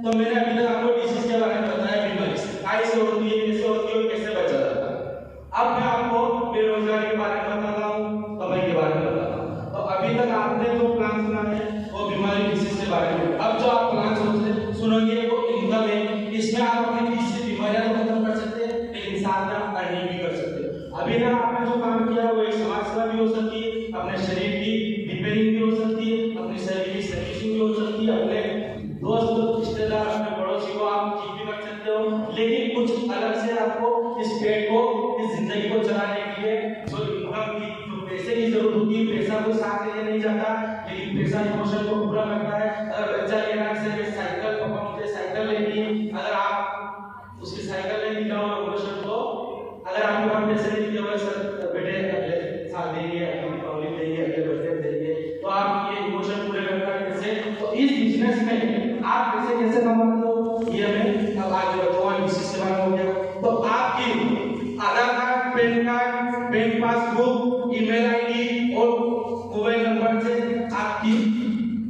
तो मैंने अभी तक आपको डिसीज के बारे में बताया, बीमारी से कैसे होती है, कैसे होती है और कैसे बचा जाता है। अब मैं आपको बेरोजगारी के बारे में बता रहा हूँ, कमाई के बारे में बता रहा हूँ। तो अभी तक आपने जो प्लान सुना है वो बीमारी डिसीज के बारे में, अब जो आप प्लान सुनोगे वो इनकम है। इसमें आप अपनी डिसीज बीमारियां तो खत्म कर सकते हैं, लेकिन साथ में आप अर्निंग भी कर सकते हैं। अभी ना आपने जो काम किया वो एक समाज सेवा भी हो सकती है, अपने शरीर की रिपेयरिंग भी हो सकती है, अपने शरीर की सर्विसिंग भी हो सकती है, अपने दोस्त रिश्तेदार अपने पड़ोसी को आप ठीक भी कर सकते हो। लेकिन कुछ अलग से आपको इस पेट को, इस जिंदगी को चलाने के लिए जो इनकम की, जो पैसे की जरूरत होती है, पैसा को साथ लेके नहीं जाता, लेकिन पैसा इमोशन को पूरा करता है। अगर बच्चा लेना से साइकिल पापा मुझे साइकिल लेनी है, अगर आप उसकी साइकिल नहीं दिखाओ इमोशन को, अगर आपके पास पैसे नहीं दिए सर बेटे अगले साल देंगे, अगली दीपावली देंगे, अगले बर्थडे देंगे, तो आप ये इमोशन पूरे करता है कैसे? तो इस बिजनेस में आप पैसे कैसे कमाते हो ये हमें अब आगे बताऊंगा। बिजनेस के बारे में हो गया तो आपकी Aadhaar card, PAN card, bank passbook, email ID और मोबाइल नंबर से आपकी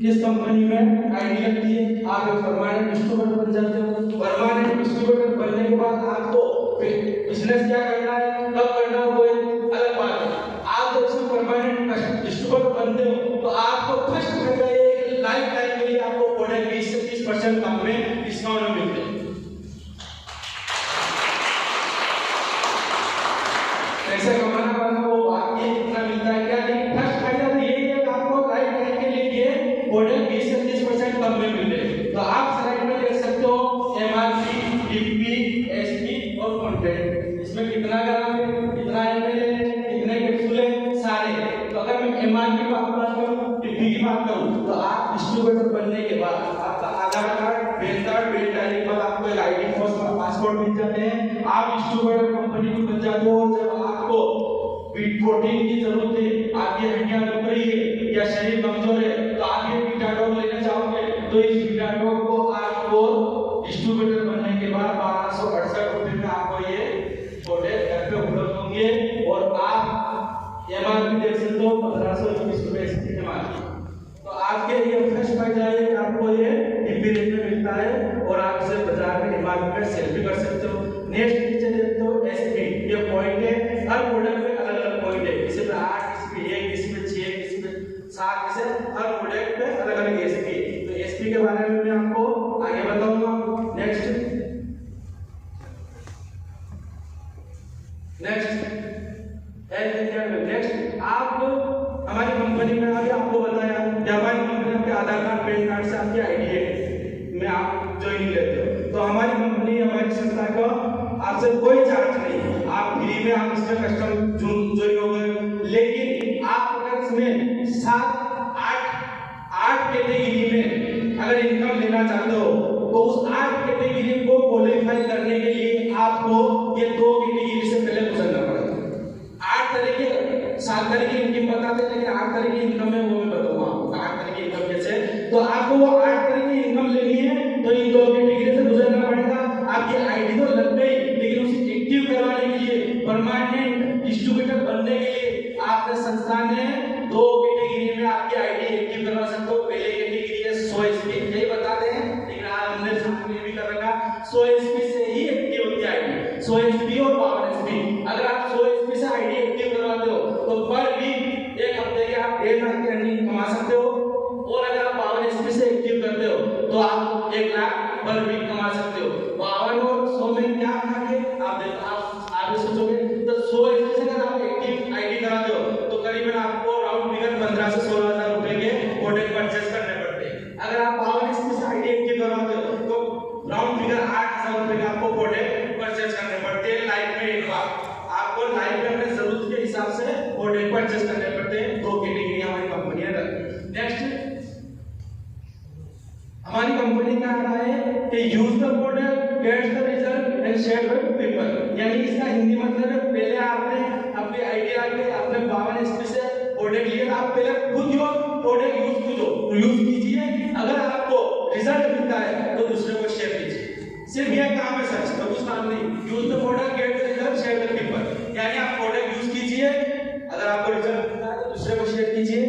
किस कंपनी में आईडी लगती है, आप एक परमानेंट डिस्ट्रीब्यूटर बन जाते हो। परमानेंट डिस्ट्रीब्यूटर बनने के बाद आपको बिजनेस क्या करना है, कब करना है वो एक अलग बात है। आप जब से परमानेंट डिस्ट्रीब्यूटर बनते हो तो आपको फर्स्ट करना है लाइफ टाइम के लिए आपको प्रोडक्ट 20 से 30% कम में डिस्काउंट मिलते हैं। पैसा कमाना वाला वो बात ये कितना मिलता है क्या, लेकिन फर्स्ट फायदा तो यही है कि आपको लाइफ टाइम के लिए प्रोडक्ट 20 से 30% कम में मिलते हैं। तो आप स्लाइड में देख सकते हो एमआरपी, डीपी, एसपी और कंटेंट, इसमें कितना ग्राम है, कितना एमएल है, कितने कैप्सूल है, सारे। तो अगर मैं एमआरपी की बात करूं, डीपी की बात करूं, तो आप डिस्ट्रीब्यूटर बनने के बाद आपका Aadhaar card, PAN card, PAN card के बाद आपको एक आईडी पासपोर्ट मिल जाते हैं, आप डिस्ट्रीब्यूटर कंपनी में बन जाते हो। जब आपको प्रोटीन की जरूरत है, आपकी हड्डियां दुख रही है या शरीर कमजोर है, तो आप ये विटाडोल लेना चाहोगे, तो इस विटाडोल को आपको डिस्ट्रीब्यूटर बनने के बाद 1268 रुपए में आपको ये प्रोडक्ट घर पे उपलब्ध होंगे। और आप एमआरपी देख सकते हो 1521 रुपए इसकी एमआरपी। तो आपके लिए फ्रेश फायदा है कि आपको ये डीपी रेट में मिलता है और आप इसे बाजार में एमआरपी में सेल भी कर सकते हो। नेक्स्ट नीचे देखते हो एसपी, ये पॉइंट है, हर प्रोडक्ट में अलग अलग पॉइंट है, किसी में 8, किसी में 1, किसी में 6, किसी में 7, किसी हर प्रोडक्ट में अलग अलग एसपी। तो एसपी के बारे में मैं आपको आगे बताऊंगा। नेक्स्ट आप हमारी कंपनी में अभी आपको बताया कि हमारी कंपनी आपके आधार कार्ड, पैन कार्ड से आपकी आईडी है में आप ज्वाइन लेते हो। तो हमारी कंपनी, हमारी संस्था का आपसे कोई चार्ज नहीं, आप फ्री में आप इसमें कस्टम ज्वाइन हो गए। लेकिन आप अगर इसमें 7-8 कैटेगरी में अगर इनकम लेना चाहते हो तो उस 8 कैटेगरी को क्वालिफाई करने के लिए आपको ये 2 कैटेगरी से पहले गुजरना पड़ेगा। 8 तरह के 7 तरह की इनकम बताते हैं, लेकिन 8 तरह की इनकम है वो मैं बताऊंगा आपको 8 तरह की इनकम कैसे। तो आपको वो 8 तरह की इनकम लेनी है तो इन 2 कैटेगरी से गुजरना पड़ेगा। आपकी आईडी तो लग गई, लेकिन उसे एक्टिव करवाने के लिए, परमानेंट डिस्ट्रीब्यूटर बनने के लिए आपके संस्थान ने 2 कैटेगरी में आपकी आईडी एक्टिव करवा सकते हो। पहले कैटेगरी है 100 एसपी, यही बताते हैं, लेकिन आज हमने सामने भी कर रखा 100 एसपी से ही एक्टिव होती है आईडी, 100 एसपी और 52 एसपी। अगर आप 100 एसपी से आईडी एक्टिव करवाते हो तो पर वीक 1 हफ्ते के आप 1.5 लाख की अर्निंग कमा सकते हो। और अगर आप कि use the product gets the result and share with people. यानी इसका हिंदी मतलब है पहले आपने अपने आइडिया के अपने 52 एसपी से प्रोडक्ट लिया, आप पहले खुद यो प्रोडक्ट यूज कीजिए, अगर आपको रिजल्ट मिलता है तो दूसरे को शेयर कीजिए। सिर्फ ये काम है सच, तो कुछ काम नहीं। Use the product get the result share with people, यानी आप प्रोडक्ट यूज कीजिए, अगर आपको रिजल्ट मिलता है तो दूसरे को शेयर कीजिए।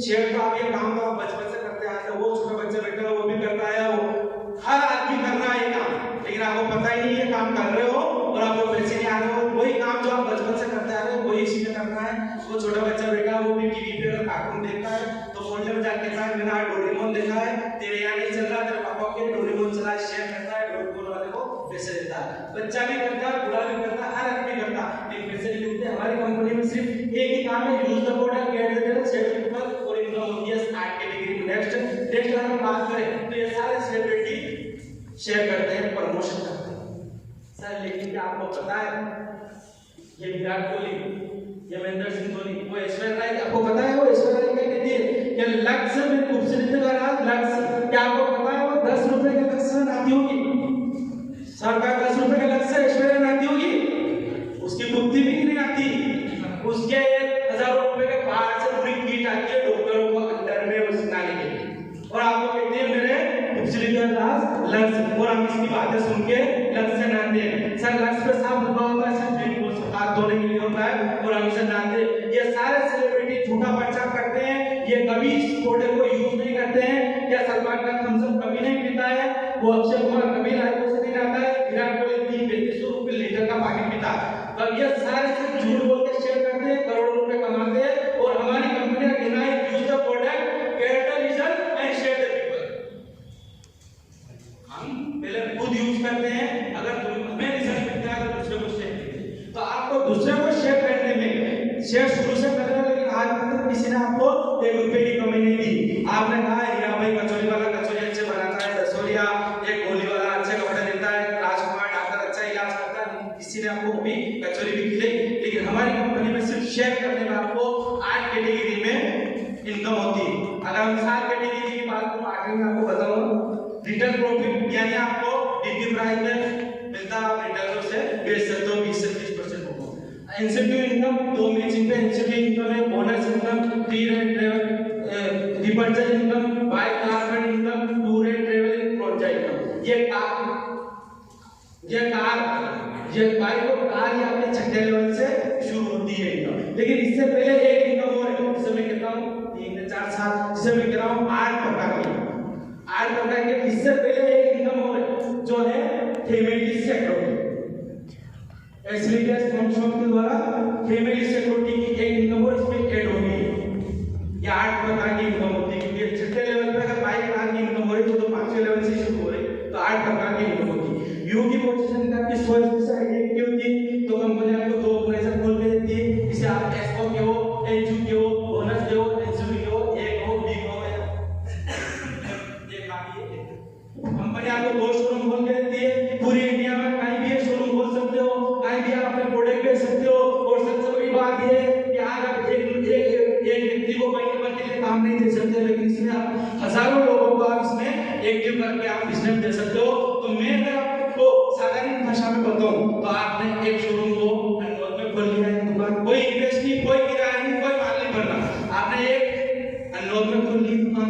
शेयर तो आप ये काम तो आप बचपन से करते आए थे, वो छोटा बच्चा बैठा है वो भी करता है, वो हर आदमी करना है ये काम, लेकिन आपको पता ही नहीं ये काम कर रहे हो और आपको पैसे नहीं आ रहे हो। वही काम जो आप बचपन से करते आ रहे हो वही इसी में करना है। वो छोटा बच्चा बैठा है वो भी टीवी पे अगर कार्टून देखता है तो फोल्डर में जाके कहता है मैंने आज डोरेमोन देखा है, तेरे यहाँ नहीं चल रहा, तेरे पापा के डोरेमोन चला, शेयर करता है, डोरेमोन वाले को पैसे देता है। बच्चा भी करता है, बूढ़ा भी करता है, हर आदमी करता है, लेकिन पैसे नहीं मिलते। हमारी कंपनी में सिर्फ एक ही काम है, use the product get the result share with people और इनकम होती है स्टार्ट कैटेगरी में। नेक्स्ट अगर हम बात करें तो ये सारे सेलिब्रिटी शेयर करते हैं, प्रमोशन करते हैं सर, लेकिन क्या आपको पता है ये विराट कोहली, ये महेंद्र सिंह धोनी, वो ऐश्वर्या राय, आपको पता है वो ऐश्वर्या राय क्या कहती है कि लक्ष्य में खूबसूरती का राज लक्ष्य, क्या आपको पता है वो 10 रुपए के लक्ष्य में नाती होगी, सरकार 10 रुपए के लक्ष्य ऐश्वर्या नाती होगी, उसकी बुद्धि भी नहीं आती, उसके 1000 रुपए के बाहर से पूरी किट आती है डॉक्टरों को अंदर में उस नाली के लिए, और आपको कहते हैं मेरे खूबसूरती का राज लक्ष्य, और हम इसकी बातें सुन के लक्ष्य नाते हैं। सर लक्ष्य पे साफ लिखा होता है, सिर्फ हाथ धोने के लिए होता है और हम इसे नाते। ये सारे सेलिब्रिटी झूठा प्रचार करते हैं, ये कभी इस प्रोडक्ट को यूज नहीं करते हैं। क्या सलमान खान थम्स अप कभी नहीं पीता है, वो अक्षय कुमार कभी रायपुर से नहीं आता है, विराट कोहली 3-35 रुपए लीटर का पानी पीता है। तब ये सारे सिर्फ झूठ बोल के शेयर करते हैं, करोड़ों रुपए कमाते हैं, और हमारी कंपनी का कहना है use the product get the result and share the people. हम पहले खुद यूज करते हैं, अगर हमें रिजल्ट मिलता है तो दूसरे को शेयर कीजिए। तो आपको दूसरे को शेयर करने में शेयर शुरू से कर रहे हो, लेकिन आज तक किसी ने आपको 1 रुपए की कमी नहीं दी। आपने कहा हीरा भाई कचौरी वाला कचौरी अच्छे बनाता है, दसोरिया एक गोली वाला अच्छे कपड़े देता है, राजकुमार डॉक्टर अच्छा इलाज करता है, किसी ने आपको भी कचौरी भी खिलाई, लेकिन हमारी कंपनी में सिर्फ शेयर करने में आपको 8 कैटेगरी में इनकम होती है। अगर हम 7 कैटेगरी की बात करूं, 8 में आपको बताऊं रिटेल प्रॉफिट, यानी आपको डिग्री प्राइस में मिलता है, आप रिटेलर से बेच सकते हो 20 से 30% को। इंसेंटिव इनकम 2 मैचिंग पे इंसेंटिव इनकम है, bonus income, free rent travel, repurchase income, by car rent income, tour and travel project income. ये बाइक और कार ये आपके छठे लेवल से शुरू होती है इनकम, लेकिन इससे पहले एक इनकम और है, जिसे मैं कहता हूँ 3 4 7, जिसे मैं कह रहा हूँ 8 प्रकार की, 8 प्रकार के। इससे पहले एक इनकम और है जो है फैमिली सिक्योरिटी, एसबीआई फंड के द्वारा फैमिली सिक्योरिटी की एक इनकम और इसमें ऐड होगी। ये 8 प्रकार की इनकम होती है, क्योंकि छठे लेवल पे अगर 22 प्रकार की इनकम हो रही तो 5वें लेवल से शुरू हो रही, तो 8 प्रकार की इनकम होती है। यू की पोजीशन आपकी 100 आइडेंटिटी होती है, तो कंपनी आपको 2 ऑर्गेनाइजेशन खोल के देती है, इसे आप एसओ के हो, एचयू के हो, बोनस के हो, एनसीबी के हो, एक हो, बी हो, ये काफी है। कंपनी आपको 2 शोरूम खोल के देती है, पूरी इंडिया में कहीं भी शोरूम खोल सकते हो, कहीं भी आप अपने प्रोडक्ट बेच सकते हो, और सबसे बड़ी बात ये कि आज आप एक व्यक्ति को महीने भर के लिए काम नहीं दे सकते, लेकिन इसमें आप हजारों लोगों को आप इसमें एक्टिव करके आप बिजनेस दे सकते हो। तो मैं अगर आपको साधारण भाषा में बताऊं तो आपने एक शोरूम को अनमोल में खोल लिया है, दुकान, कोई इन्वेस्ट नहीं, कोई किराया नहीं, कोई माल नहीं भरना, आपने एक अनमोल में खोल ली दुकान,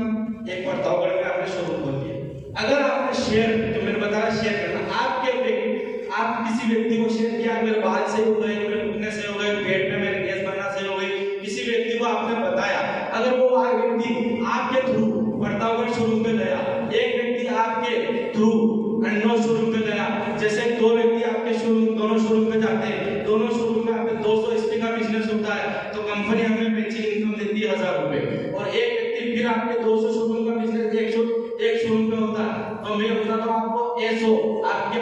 एक प्रतापगढ़ में आपने शोरूम खोल लिया। अगर आपने शेयर, जो मैंने बताया शेयर करना, आप किसी व्यक्ति को शेयर किया, मेरे बाल से हो गए, मेरे घुटने से हो गए, पेट में मेरे गैस बनना से हो गई, किसी व्यक्ति को आपने बताया, अगर वो व्यक्ति आपके थ्रू प्रतापगढ़ शोरूम पे गया, एक व्यक्ति आपके थ्रू अनमोल शोरूम पे गया, जैसे 2 व्यक्ति आपके शोरूम, दोनों शोरूम पे जाते हैं, दोनों शोरूम में आपके 200 एसपी का बिजनेस होता है, तो कंपनी हमें मैचिंग इनकम देती है 1000 रुपए, और एक व्यक्ति फिर आपके 200 शोरूम का बिजनेस एक शोरूम पे होता है, तो मैं बताता हूं आपको एसओ, आपके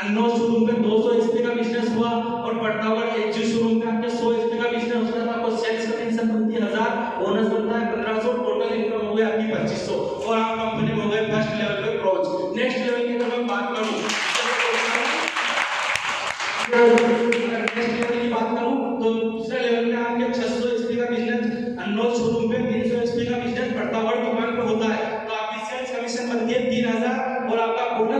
अनमोल शोरूम पे 200 एसपी का बिजनेस हुआ, और प्रतापगढ़ एचयू शोरूम पे आपके 100 एसपी का बिजनेस होता है, तो आपको सेल्स कमीशन बनती है 1000, बोनस बनता है 1500, टोटल इनकम हो गई आपकी 2500, और आप कंपनी में हो गए फर्स्ट लेवल पे ब्रोच। नेक्स्ट लेवल की अगर मैं बात करूं, तो दूसरे लेवल में आपके 600 एसपी का बिजनेस अनमोल शोरूम पे, 300 एसपी का बिजनेस प्रतापगढ़ दुकान पे होता है, तो आपकी सेल्स कमीशन बनती है 3000, और आपका बोनस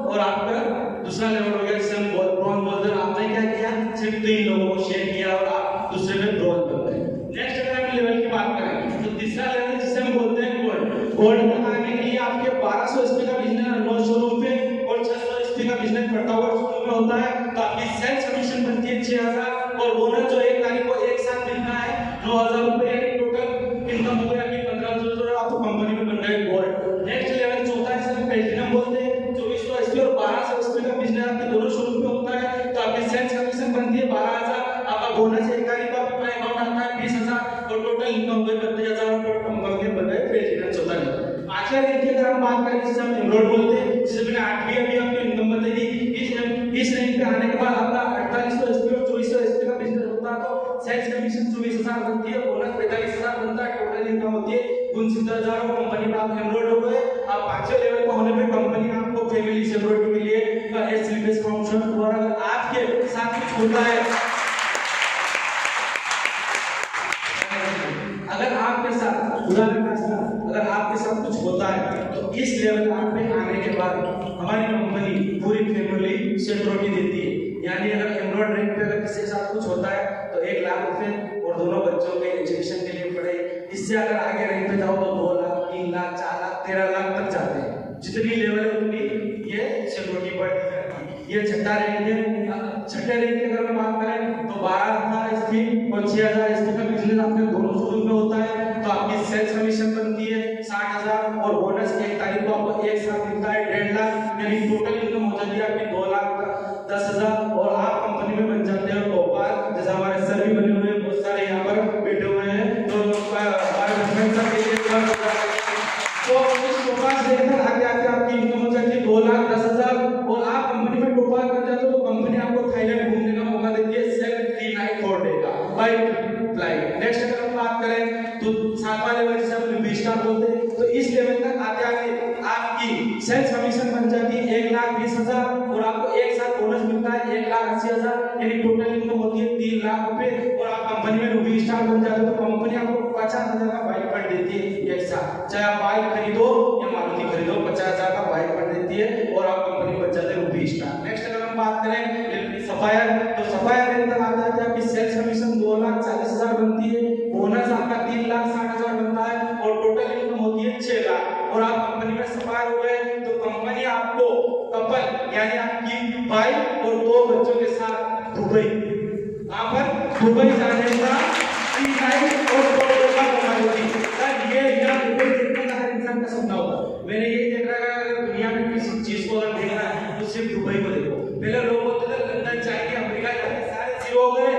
और आपका दूसरा लेवल हो गया जिसे हम ब्रॉन्ज बोलते हैं। आपने क्या किया, सिर्फ 3 लोगों को शेयर किया और आप दूसरे में ब्रॉन्ज बन गए। नेक्स्ट अगर हम लेवल की बात करें तो तीसरा लेवल जिसे हम बोलते हैं गोल्ड। गोल्ड में आने के लिए आपके 1200 एसपी का बिजनेस नो शोरूम पे और 600 एसपी का बिजनेस पड़ता हुआ शोरूम में होता है, तो आपकी सेल्स कमीशन बनती है 6000 और बोनस जो 1 तारीख को एक साथ मिलता है 9000 रुपए, यानी टोटल इनकम हो गया आपकी 1500 आपको कंपनी में बन गए गोल्ड। नेक्स्ट लेवल चौथा है जिसे प्लेटिनम बोलते हैं। 2400 एसपी और 1200 एसपी का बिजनेस आपके दोनों शोरूम पे होता है, तो आपकी सेल्स कमीशन बनती है 12000, आपका बोनस 1 तारीख को आपके अकाउंट आता है 20000 और टोटल इनकम हो गई 32000 और कंपनी में बन गए प्लेटिनम चौथा लेवल। पांचवा रेंज की अगर हम बात करें जिसे हम एमरोड बोलते हैं, जिसे मैंने 8वीं अभी आपको इनकम बताई थी। इस रेंज पे आने के बाद आपका 4800 एसपी और 2400 एसपी का बिजनेस होता है, तो सेल्स कमीशन 24000 बनती है, बोनस 45000 बनता है, टोटल इनकम होती है 69000 और कंपनी में आप एमरोड हो गए। आप पांचवें लेवल पे होने पे कंपनी आपको फैमिली सिक्योरिटी के लिए एसलीपेस प्रमोशन और अगर आपके साथ कुछ होता है, अगर आपके साथ अगर आपके साथ कुछ होता है तो इस लेवल पे आने के बाद हमारी कंपनी पूरी फैमिली सिक्योरिटी देती है। यानी अगर एमरोड रैंक पे अगर किसी के साथ कुछ होता है तो 1 लाख रुपए और दोनों बच्चों के एजुकेशन के लिए पढ़े। इससे अगर आगे रैंक पे जाओ तो 2 लाख, 3 लाख, 4 लाख, 13 लाख तक जाते हैं। जितनी लेवल है उतनी ये सिक्योरिटी बढ़ती जाती है। ये छठा रैंक है। छठे रैंक की अगर हम बात करें तो 12000 एसपी और 6000 एसपी का बिजनेस आपके दोनों शोरूम में होता है, तो आपकी सेल्स कमीशन बनती है 60000 और बोनस 1 तारीख को आपको एक साथ मिलता है 1.5 लाख, यानी टोटल इनकम हो जाती है आपकी 2,10,000 और आप कंपनी में बन जाते हो टॉपर। जैसे हमारे सर भी बने हुए हैं, बहुत सारे यहाँ पर बैठे हुए हैं, तो हमारे प्रोफेसर के लिए तो इस टॉपर से लेकर आगे आके आपकी इनकम हो जाती है 2,10,000 और आप कंपनी में टॉपर कर जाते हो तो कंपनी आपको थाईलैंड घूमने का मौका देती है 7 नाइट 4 डे का बाय फ्लाइट। नेक्स्ट अगर हम बात करें तो 7वां लेवल जिसे हम रूबी स्टार बोलते हैं, तो इस लेवल तक आते आते आपकी सेल्स कमीशन बन जाती है 1,20,000 और आपको एक साथ बोनस मिलता है 1,80,000, यानी टोटल इनकम होती है 3 लाख रुपए और आप कंपनी में रूबी स्टार बन जाते हो तो कंपनी आपको 50,000 का बाइक फंड देती है एक साथ। चाहे आप बाइक खरीदो या मारुति खरीदो, 50,000 का बाइक फंड देती है और आप कंपनी में बन जाते हैं रूबी स्टार। नेक्स्ट अगर हम बात करें सफायर, तो सफायर रेंज तक आता है आपकी सेल्स कमीशन 2,40,000 बनती है, बोनस आपका 3,60,000 बनता है और टोटल इनकम होती है 6 लाख और आप कंपनी में सफायर हो गए तो कंपनी आपको कपल यानी आपकी वाइफ और 2 बच्चों के साथ दुबई जाने का नाइट और 2 डे का मौका देती है। सर ये दुबई देखने का हर इंसान का सपना होता है। मैंने ये देख रहा है अगर दुनिया में किसी चीज को अगर देखना है तो सिर्फ दुबई को देखो। पहले लोग बोलते थे लंदन चाहिए, अमेरिका चाहिए, सारे जीरो हो गए,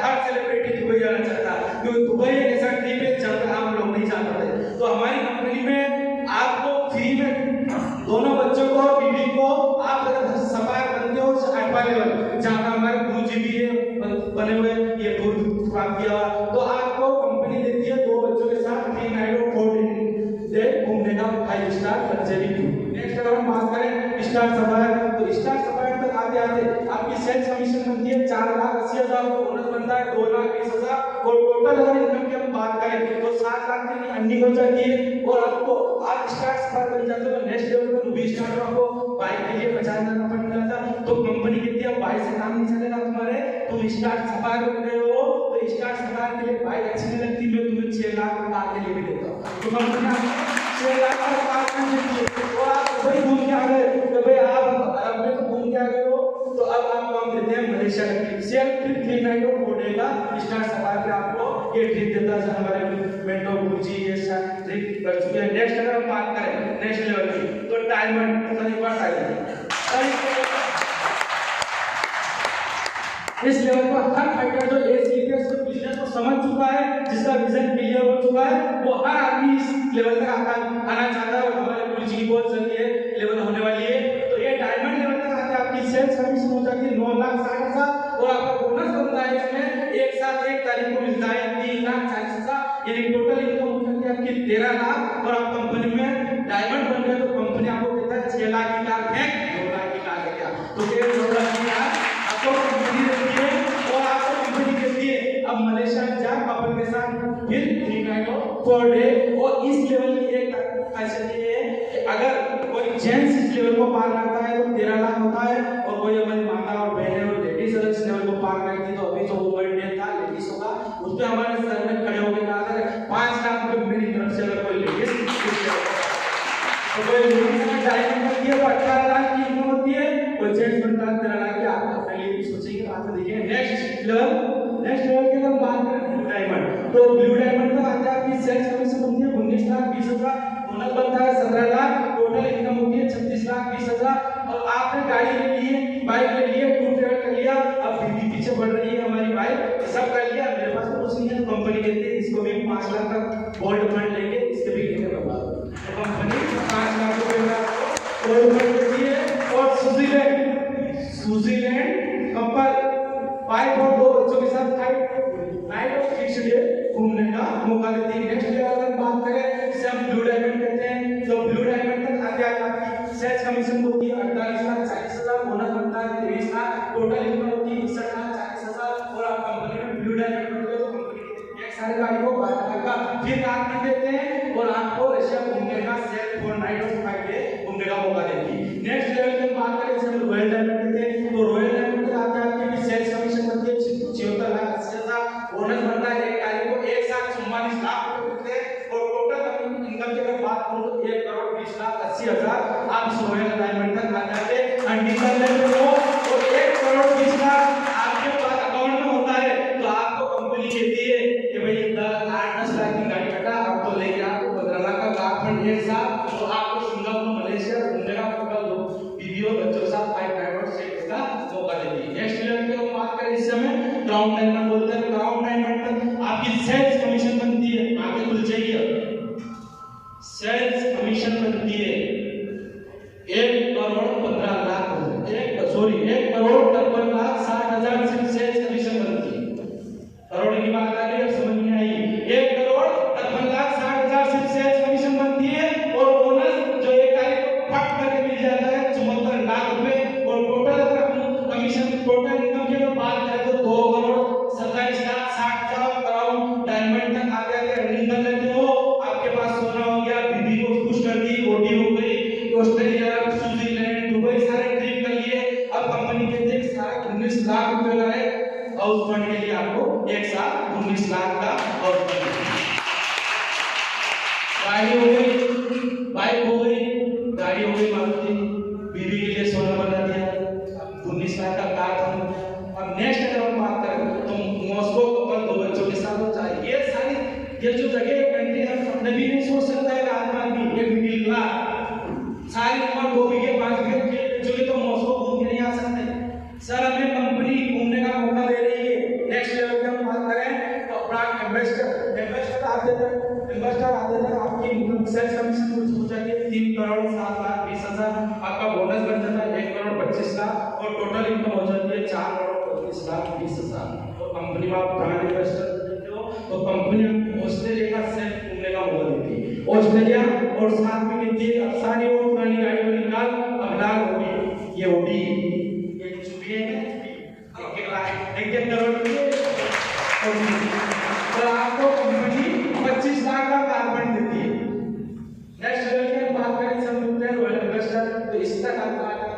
हर सेलिब्रिटी दुबई जाना चाहता है क्योंकि दुबई एक ऐसा ट्रिप है जहाँ पे हम लोग नहीं जा पाते। तो हमारी कंपनी में आपको फ्री में दोनों बच्चों को बीवी को आप अगर सफायर बनते हो 8वां लेवल जहाँ पे हमारे गुरुजी भी है बने हुए ये टूर काम किया तो आपको कंपनी देती है 2 बच्चों के साथ 3 नाइट और 4 डे घूमने का 5 स्टार लग्जरी टूर। नेक्स्ट अगर हम बात करें स्टार सफायर, तो स्टार सफायर तक आते आते आपकी सेल्स कमीशन बनती है 4,80,000 और बोनस बनता है 2,20,000 और टोटल अगर इनकम की हम बात करें तो 7 लाख की अर्निंग हो जाती है और आपको आप स्टार सफायर बन जाते हो। नेक्स्ट लेवल पे रूबी स्टार में आपको बाइक के लिए 50,000 का फंड मिला था तो कंपनी कहती है बाइक से काम नहीं चलेगा तुम्हारे, तुम स्टार सफायर बन गए हो तो स्टार सफायर के लिए बाइक अच्छी नहीं लगती, मैं तुम्हें 6 लाख का कार के लिए भी देता हूँ। तो कंपनी आपको 6 लाख का कार खरीद देती है और आप वही घूम के आ गए तो भाई आप अरब में तो घूम के आ गए हो तो अब आपको हम देते हैं मलेशिया का ट्रिप, सेल्फ ट्रिप 3 नाइट और 4 डे का स्टार सफायर पे आपको ये ट्रिप देता है। हमारे मेंटो गुरुजी ये ट्रिप कर चुके हैं। नेक्स्ट अगर हम बात करें नेक्स्ट लेवल की तो डायमंड इस लेवल पर हर फाइटर जो एसलीपीएस के बिजनेस को समझ चुका है, जिसका विजन क्लियर हो चुका है, वो हर आदमी इस लेवल तक आना चाहता है और हमारे गुरुजी की बहुत जल्दी है लेवल होने वाली है। तो ये डायमंड लेवल तक आके आपकी सेल्स कमीशन हो जाती है 9,60,000 और आपका बोनस बनता है इसमें एक साथ 1 तारीख को मिलता है 3,40,000, यानी टोटल इनकम हो जाती है आपकी 13 लाख और आप कंपनी में डायमंड बन गए तो कंपनी आपको कहता है 6 लाख की कार फेंक 2 लाख की कार लेके आ, तो 2 लाख की कार आपको कंपनी देती है और आपको कंपनी कहती है अब मलेशिया में जा कपल के साथ फिर 3 नाइट और 4 डे। और इस लेवल की एक खासियत ये है कि अगर कोई जेंट्स इस लेवल को पार करता है है तो 13 लाख होता है। और कोई हमारी माता और बहनें और लेडीज अगर इस लेवल को पार करती तो अभी जो वुमेन डे था लेडीज होगा उस पे हमारे सर ने खड़े होकर कहा था 5 लाख रुपए मेरी तरफ से अगर कोई लेडीज तो कोई लेडीज में डायमंड बनती है तो 18 लाख की इनकम होती है और जेंट्स बनता है 13 लाख की। आप अपने लिए सोचिए बाद में देखिए नेक्स्ट लेवल की हम बात करें ब्लू डायमंड। तो ब्लू डायमंड में आता है आपकी सेल्स कमीशन बनती है 19 लाख 20 हजार, बोनस बनता है 17 लाख, टोटल इनकम होती है 36 लाख 20 हजार। और आपने गाड़ी ले ली है, बाइक ले ली है, टूर ट्रैवल कर लिया, अब बीबी पीछे बढ़ रही है हमारी बाइक, सब कर लिया, मेरे पास तो कुछ नहीं है, तो कंपनी कहती है इसको भी 5 लाख का गोल्ड फंड लेंगे, इसके भी लेके बता दो। तो कंपनी 5 लाख रुपए का गोल्ड फंड देती है। और स्विट्जरलैंड कपल वाइफ और 2 बच्चों के साथ नाइट और फिक्स्ड डे घूमने का मौका देती है। नेक्स्ट लेवल अगर बात करें जिसे हम ब्लू डायमंड कहते हैं, तो ब्लू डायमंड तक आगे आपकी सेल्स कमीशन होती है 48 लाख 40 हजार, बोनस बनता है 23 लाख, टोटल इनकम होती है 61 लाख 40 हजार। और आप कंपनी में ब्लू डायमंड बनते हो तो कंपनी एक सारी गाड़ी को 12 लाख का फिर रात में देते हैं और आपको रशिया घूमने का सेल फॉर नाइट और 5 डे घूमने का मौका देती है। नेक्स्ट लेवल की बात करें जिसे हम रॉयल डायमंड कहते हैं, तो रॉयल डायमंड के आगे आपकी सेल्स कमीशन बनती है 76 लाख 80 हजार, बोनस बनता है एक तारीख को 1,44 लाख रुपए मिलते हैं। और टोटल इनकम की अगर बात करूं तो 1 करोड़ 20 लाख 80 हजार आप इस रॉयल डायमंड तक आ जाते हैं कंडीशन लेते हो। और 1 करोड़ 20 लाख आपके पास अकाउंट में होता है तो आपको कंपनी कहती है कि भाई 8-10 लाख की गाड़ी कटा आप तो लेके आपको 15 लाख का कार फंड एक साथ, तो आपको सिंगापुर मलेशिया घूमने का मौका दो, बीवी और बच्चों के साथ 5 डायमंड से इसका मौका देती है। नेक्स्ट लेवल की हम बात करें इस समय क्राउन डायमंड बोलते हैं। क्राउन डायमंड तक आपकी सेल्स कमीशन बनती है, आगे खुल जाइए, सेल्स कमीशन बनती है 1 करोड़ 15 लाख 1 करोड़ 53 लाख 60 हजार सिर्फ सेल्स कमीशन बनती है। करोड़ की बात आ रही है, समझ में आई? 1 करोड़ 53 लाख 60 हजार सिर्फ सेल्स कमीशन बनती है। और बोनस जो एक तारीख को फट करके मिल जाता है 74 लाख रुपए। और टोटल अगर हम कमीशन टोटल इनकम की अगर बात करें तो 2 करोड़ 27 लाख 60 हजार क्राउन डायमंड तक आ गए। अर्निंग कर लेते हो, आपके पास सोना हो गया, बीबी को खुश कर दी, रोटी हो गई, ऑस्ट्रेलिया स्विट्जरलैंड दुबई सारे ट्रिप कर लिए। अब कंपनी कहती है सारा 19 लाख रुपए का है हाउस फंड के लिए, आपको एक साथ 19 लाख का हाउस फंड। गाड़ी हो गई, बाइक हो गई, गाड़ी हो गई मारुति, बीबी के लिए सोना बना दिया, 19 लाख का कार फंड। अब नेक्स्ट अगर हम बात करें तो मॉस्को कपल 2 बच्चों के साथ हो जाए, ये सारी ये जो जगह कंट्री हम सपने भी नहीं सोच सकता है आदमी एक मिडिल क्लास सारी उम्र 2 बीघे 5 बीघे जो तो मॉस्को घूम के नहीं आ सकते। सर हमें कंपनी घूमने का मौका दे रही है। नेक्स्ट लेवल की हम बात करें तो अपना इन्वेस्टर आते थे आपकी इनकम सेल्स कमीशन कुछ हो जाती है 3 करोड़ 7 लाख 20 हजार, आपका बोनस बन जाता है 1 करोड़ 25 लाख और टोटल इनकम हो जाती है 4 करोड़ 25 लाख 20 हजार। तो कंपनी में आप ब्रांड इन्वेस्टर देते हो तो कंपनी ऑस्ट्रेलिया का सेल घूमने का मौका देती है, ऑस्ट्रेलिया। और साथ में कहती है अब सारी वो पुरानी गाड़ी को निकाल अगला होगी, ये होगी ये चुकी है 1 करोड़ और आपको कंपनी 25 लाख का कार्बन देती है। नेक्स्ट लेवल की हम बात करें सब लोग रॉयल इन्वेस्टर, तो इस तक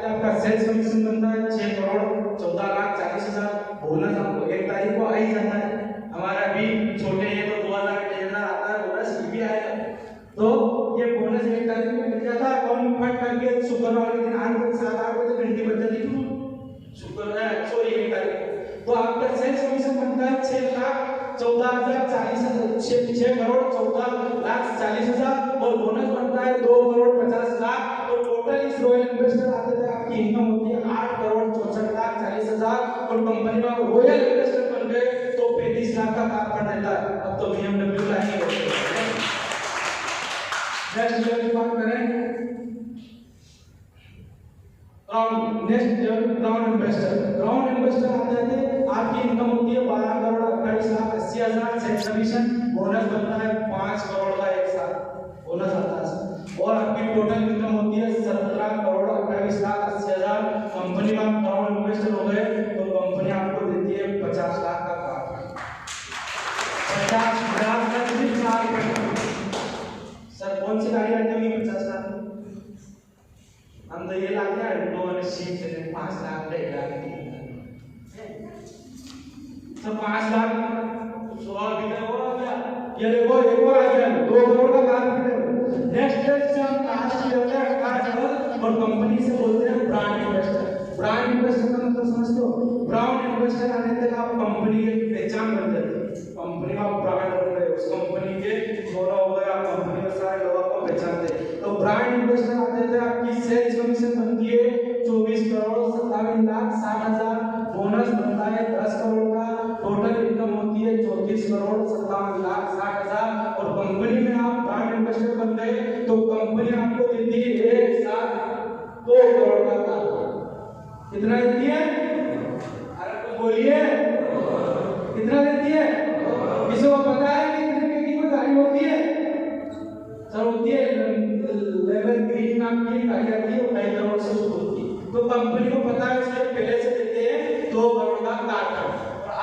आपका सेल्स कमीशन बनता है 6 करोड़ 14 लाख 40 हजार, बोनस आपको 1 तारीख को आ ही जाता है। हमारा भी छोटे हैं तो 2000 आता है बोनस भी आएगा, तो ये बोनस 1 तारीख को मिल जाता है। अकाउंट फट करके शुक्रवार के दिन 8 बजे 7-8 बजे घंटी बज जाती है शुक्रवार 1 तारीख को, तो आपका सेल्स कमीशन बनता है 6 करोड़ 14 लाख 40 हजार और बोनस बनता है 2 करोड़ 50 लाख। और टोटल इस रॉयल इन्वेस्टर आते थे आपकी इनकम होती है 8 करोड़ 64 लाख 40 हजार और कंपनी में रॉयल इन्वेस्टर बन गए तो 35 लाख का कार फंड देता है। अब तो BMW का ही होता है। नेक्स्ट लेवल की बात करें नेक्स्ट लेवल क्राउन इन्वेस्टर आ जाते हैं, आपकी इनकम होती है 12 करोड़ 28 लाख 80 हजार सेल्स कमीशन, बोनस बनता है 5 करोड़ का एक साथ बोनस आता है और आपकी टोटल इनकम होती है 17 करोड़ 28 लाख 80 हजार। कंपनी में आप क्राउन इन्वेस्टर हो गए तो कंपनी आपको देती है 50 लाख का कार, 50 लाख का सिर्फ कार। सर कौन सी गाड़ी आती होगी 50 लाख? हम तो ये लाते हैं 5 लाख का 1 लाख तो 5 लाख 16 बीता हुआ क्या? ये देखो एक और आ गया 2 करोड़ का काम किया। नेक्स्ट हम लास्ट लेवल है और कंपनी से बोलते हैं ब्रांड इन्वेस्टर। ब्रांड इन्वेस्टर का मतलब समझते हो? ब्रांड इन्वेस्टर आने तक आप कंपनी की पहचान बन जाती है, कंपनी का ब्रांड बन गए, उस कंपनी के लोगो हो गया, कंपनी में सारे लोग आपको पहचानते हैं। तो ब्रांड इन्वेस्टर आते थे, आपकी सेल्स कमीशन बनती है 24 करोड़ 57 लाख 60,000, बोनस बनता है 10 करोड़ का, टोटल इनकम होती है 34 करोड़ 57 लाख 60,000। और कंपनी में आप ब्रांड इन्वेस्टर बन गए तो कंपनी आपको देती है एक साथ 2 करोड़ का लाभ। कितना देती है? अरे तो बोलिए कितना देती है? किसी को पता है कि कितने की कोई गाड़ी होती है? सर होती है लेवल ग्रीन नाम की गाड़ी आती है, 2 करोड़ से शुरू होती है। तो कंपनी को पता है, इसलिए पहले से देते हैं 2 करोड़ का कार्ड और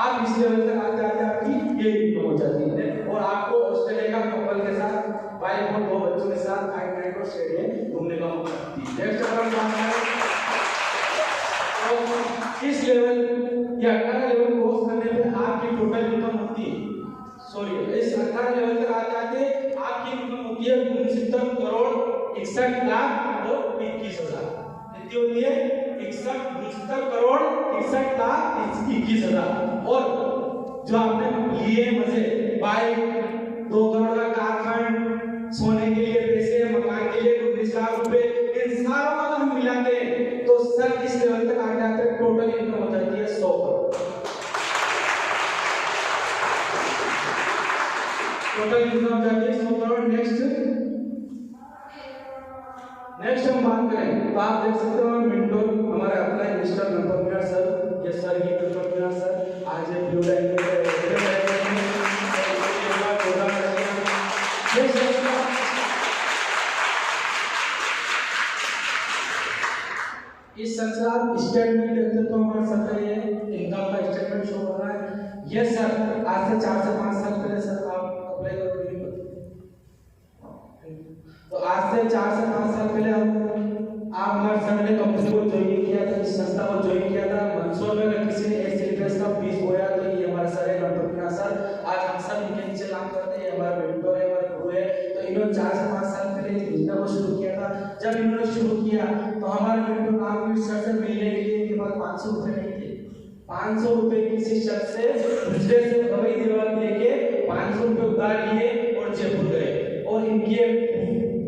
आप इस लेवल तक आते आते आपकी ये इनकम हो जाती है। और आपको ऑस्ट्रेलिया का कपल के साथ, वाइफ और 2 बच्चों के साथ आइलैंड और स्टेडियम घूमने का मौका मिलती है। नेक्स्ट अगर हम बात करें तो इस लेवल या 18 लेवल क्रॉस करने पे आपकी टोटल इनकम होती है, सॉरी इस 18 लेवल तक आते आते आपकी इनकम होती है 69 करोड़ 61 लाख और 21,000। कितनी होती है? 69 करोड़ 61 लाख 21,000। और जो आपने लिए मजे, बाइक, 2 करोड़ का कार फंड, सोने के लिए पैसे, मकान के लिए 19 लाख रुपए, इन सारों का हम मिलाते हैं तो सर इस लेवल तक आ जाते हैं, टोटल इनकम हो जाती है 100 करोड़। टोटल इनकम हो जाती है 100 करोड़। नेक्स्ट हम बात करें तो आप देख सकते हो मेंटोर हमारे अप्लाई मिस्टर नंबर सर, ये सर ही नंबर सर आज ये ब्लू लाइन में इस संसार स्टेटमेंट देखते तो हमारे सर ये इनकम का स्टेटमेंट शो हो रहा है। ये सर आज से 4 से 5 साल पहले सर आप अप्लाई करोगे, तो आज से 4 से 5 साल पहले आप हमारे सर ने कंपनी को ज्वाइन किया था, इस संस्था को ज्वाइन किया था। मंसूर में अगर किसी ने एसएलपीएस का फीस बोया तो ये हमारे सर है नंबर सर, आज हम सब इनके नीचे काम करते हैं, हमारे मेंटोर है, हमारे गुरु है। तो इन्होंने 4 से 5 साल पहले इस योजना को शुरू किया था। जब इन्होंने शुरू किया तो हमारे मेंटोर नाम सर से मिलने के लिए इनके पास 500 रुपए नहीं थे। 500 रुपए किसी शख्स से दूसरे से हवाई दिलवा लेके 500 रुपए उधार लिए और जयपुर गए और इनके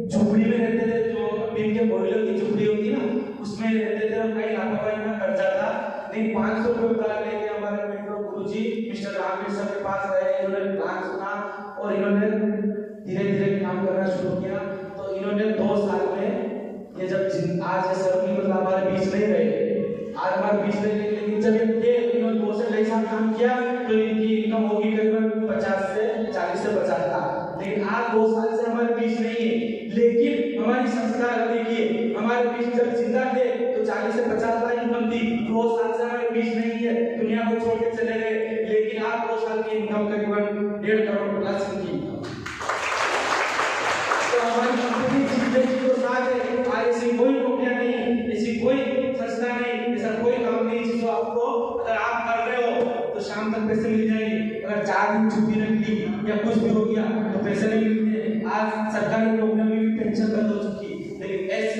झोपड़ी में रहते थे, जो इनके बोरियों की झोपड़ी होती ना उसमें रहते थे और कई लाखों का खर्चा था। लेकिन 500 रुपए उधार लेके हमारे मेंटोर गुरुजी मिस्टर रामवीर सर के पास गए, इन्होंने प्लान सुना और इन्होंने धीरे धीरे काम करना शुरू किया। तो इन्होंने 2 साल में ये जब आज सर की मतलब हमारे बीच नहीं रहे, आज हमारे बीच में, लेकिन जब ये थे इन्होंने 2 से 2.5 साल काम किया तो इनकी इनकम होगी करीबन 40 से 50 था। लेकिन आज 2 साल से हमारे बीच नहीं है, लेकिन हमारी संस्था देखिए हमारे बीच जब जिंदा थे तो 40 से 50 लाख इनकम थी। 2 साल से हमारे बीच नहीं है, दुनिया को छोड़ के चले गए, लेकिन आज 2 साल की इनकम करीबन 1.5 करोड़ प्लस इनकी। तो हमारी कंपनी जिंदगी को साथ है, आज ऐसी कोई नौकरियां नहीं, ऐसी कोई संस्था नहीं, ऐसा कोई काम नहीं जिसको आपको अगर आप कर रहे हो तो शाम तक पैसे मिल जाएंगे। अगर 4 दिन छुट्टी रख ली या कुछ भी हो गया तो पैसे नहीं मिलते। आज सरकारी नौकरियों में भी पेंशन बंद हो चुकी, लेकिन ऐसी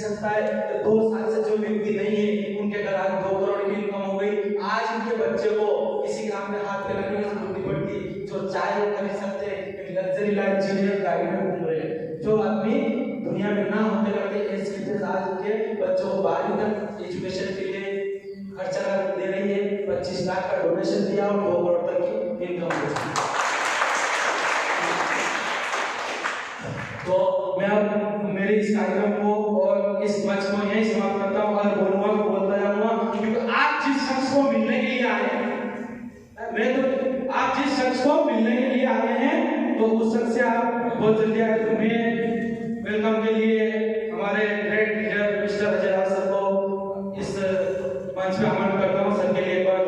संस्था है तो 2 साल से जो व्यक्ति नहीं है उनके घर आज 2 करोड़ की इनकम हो गई। आज उनके बच्चे को किसी काम में हाथ लगाने की जरूरत नहीं पड़ती, जो चाहे वो खरीद सकते हैं, लग्जरी लाइफ जी रहे, गाड़ी में घूम रहे हैं। जो आदमी दुनिया में ना होते करते ऐसे आज उनके बच्चों को 12वीं तक एजुकेशन के लिए खर्चा दे रही है, 25 लाख का डोनेशन दिया और 2 करोड़ तक की इनकम हो चुकी। तो मैं अब मेरे इस कार्यक्रम को और इस मंच को यही समाप्त करता हूँ और बोलता जाऊंगा क्योंकि आप जिस शख्स को मिलने के लिए आए हैं, आप जिस शख्स को मिलने के लिए आए हैं तो उस शख्स से आप बहुत जल्दी आए। तो मैं वेलकम के लिए हमारे great leader mister Ajay sir को इस मंच पे आमंत्रित करता हूँ। सर के लिए एक बार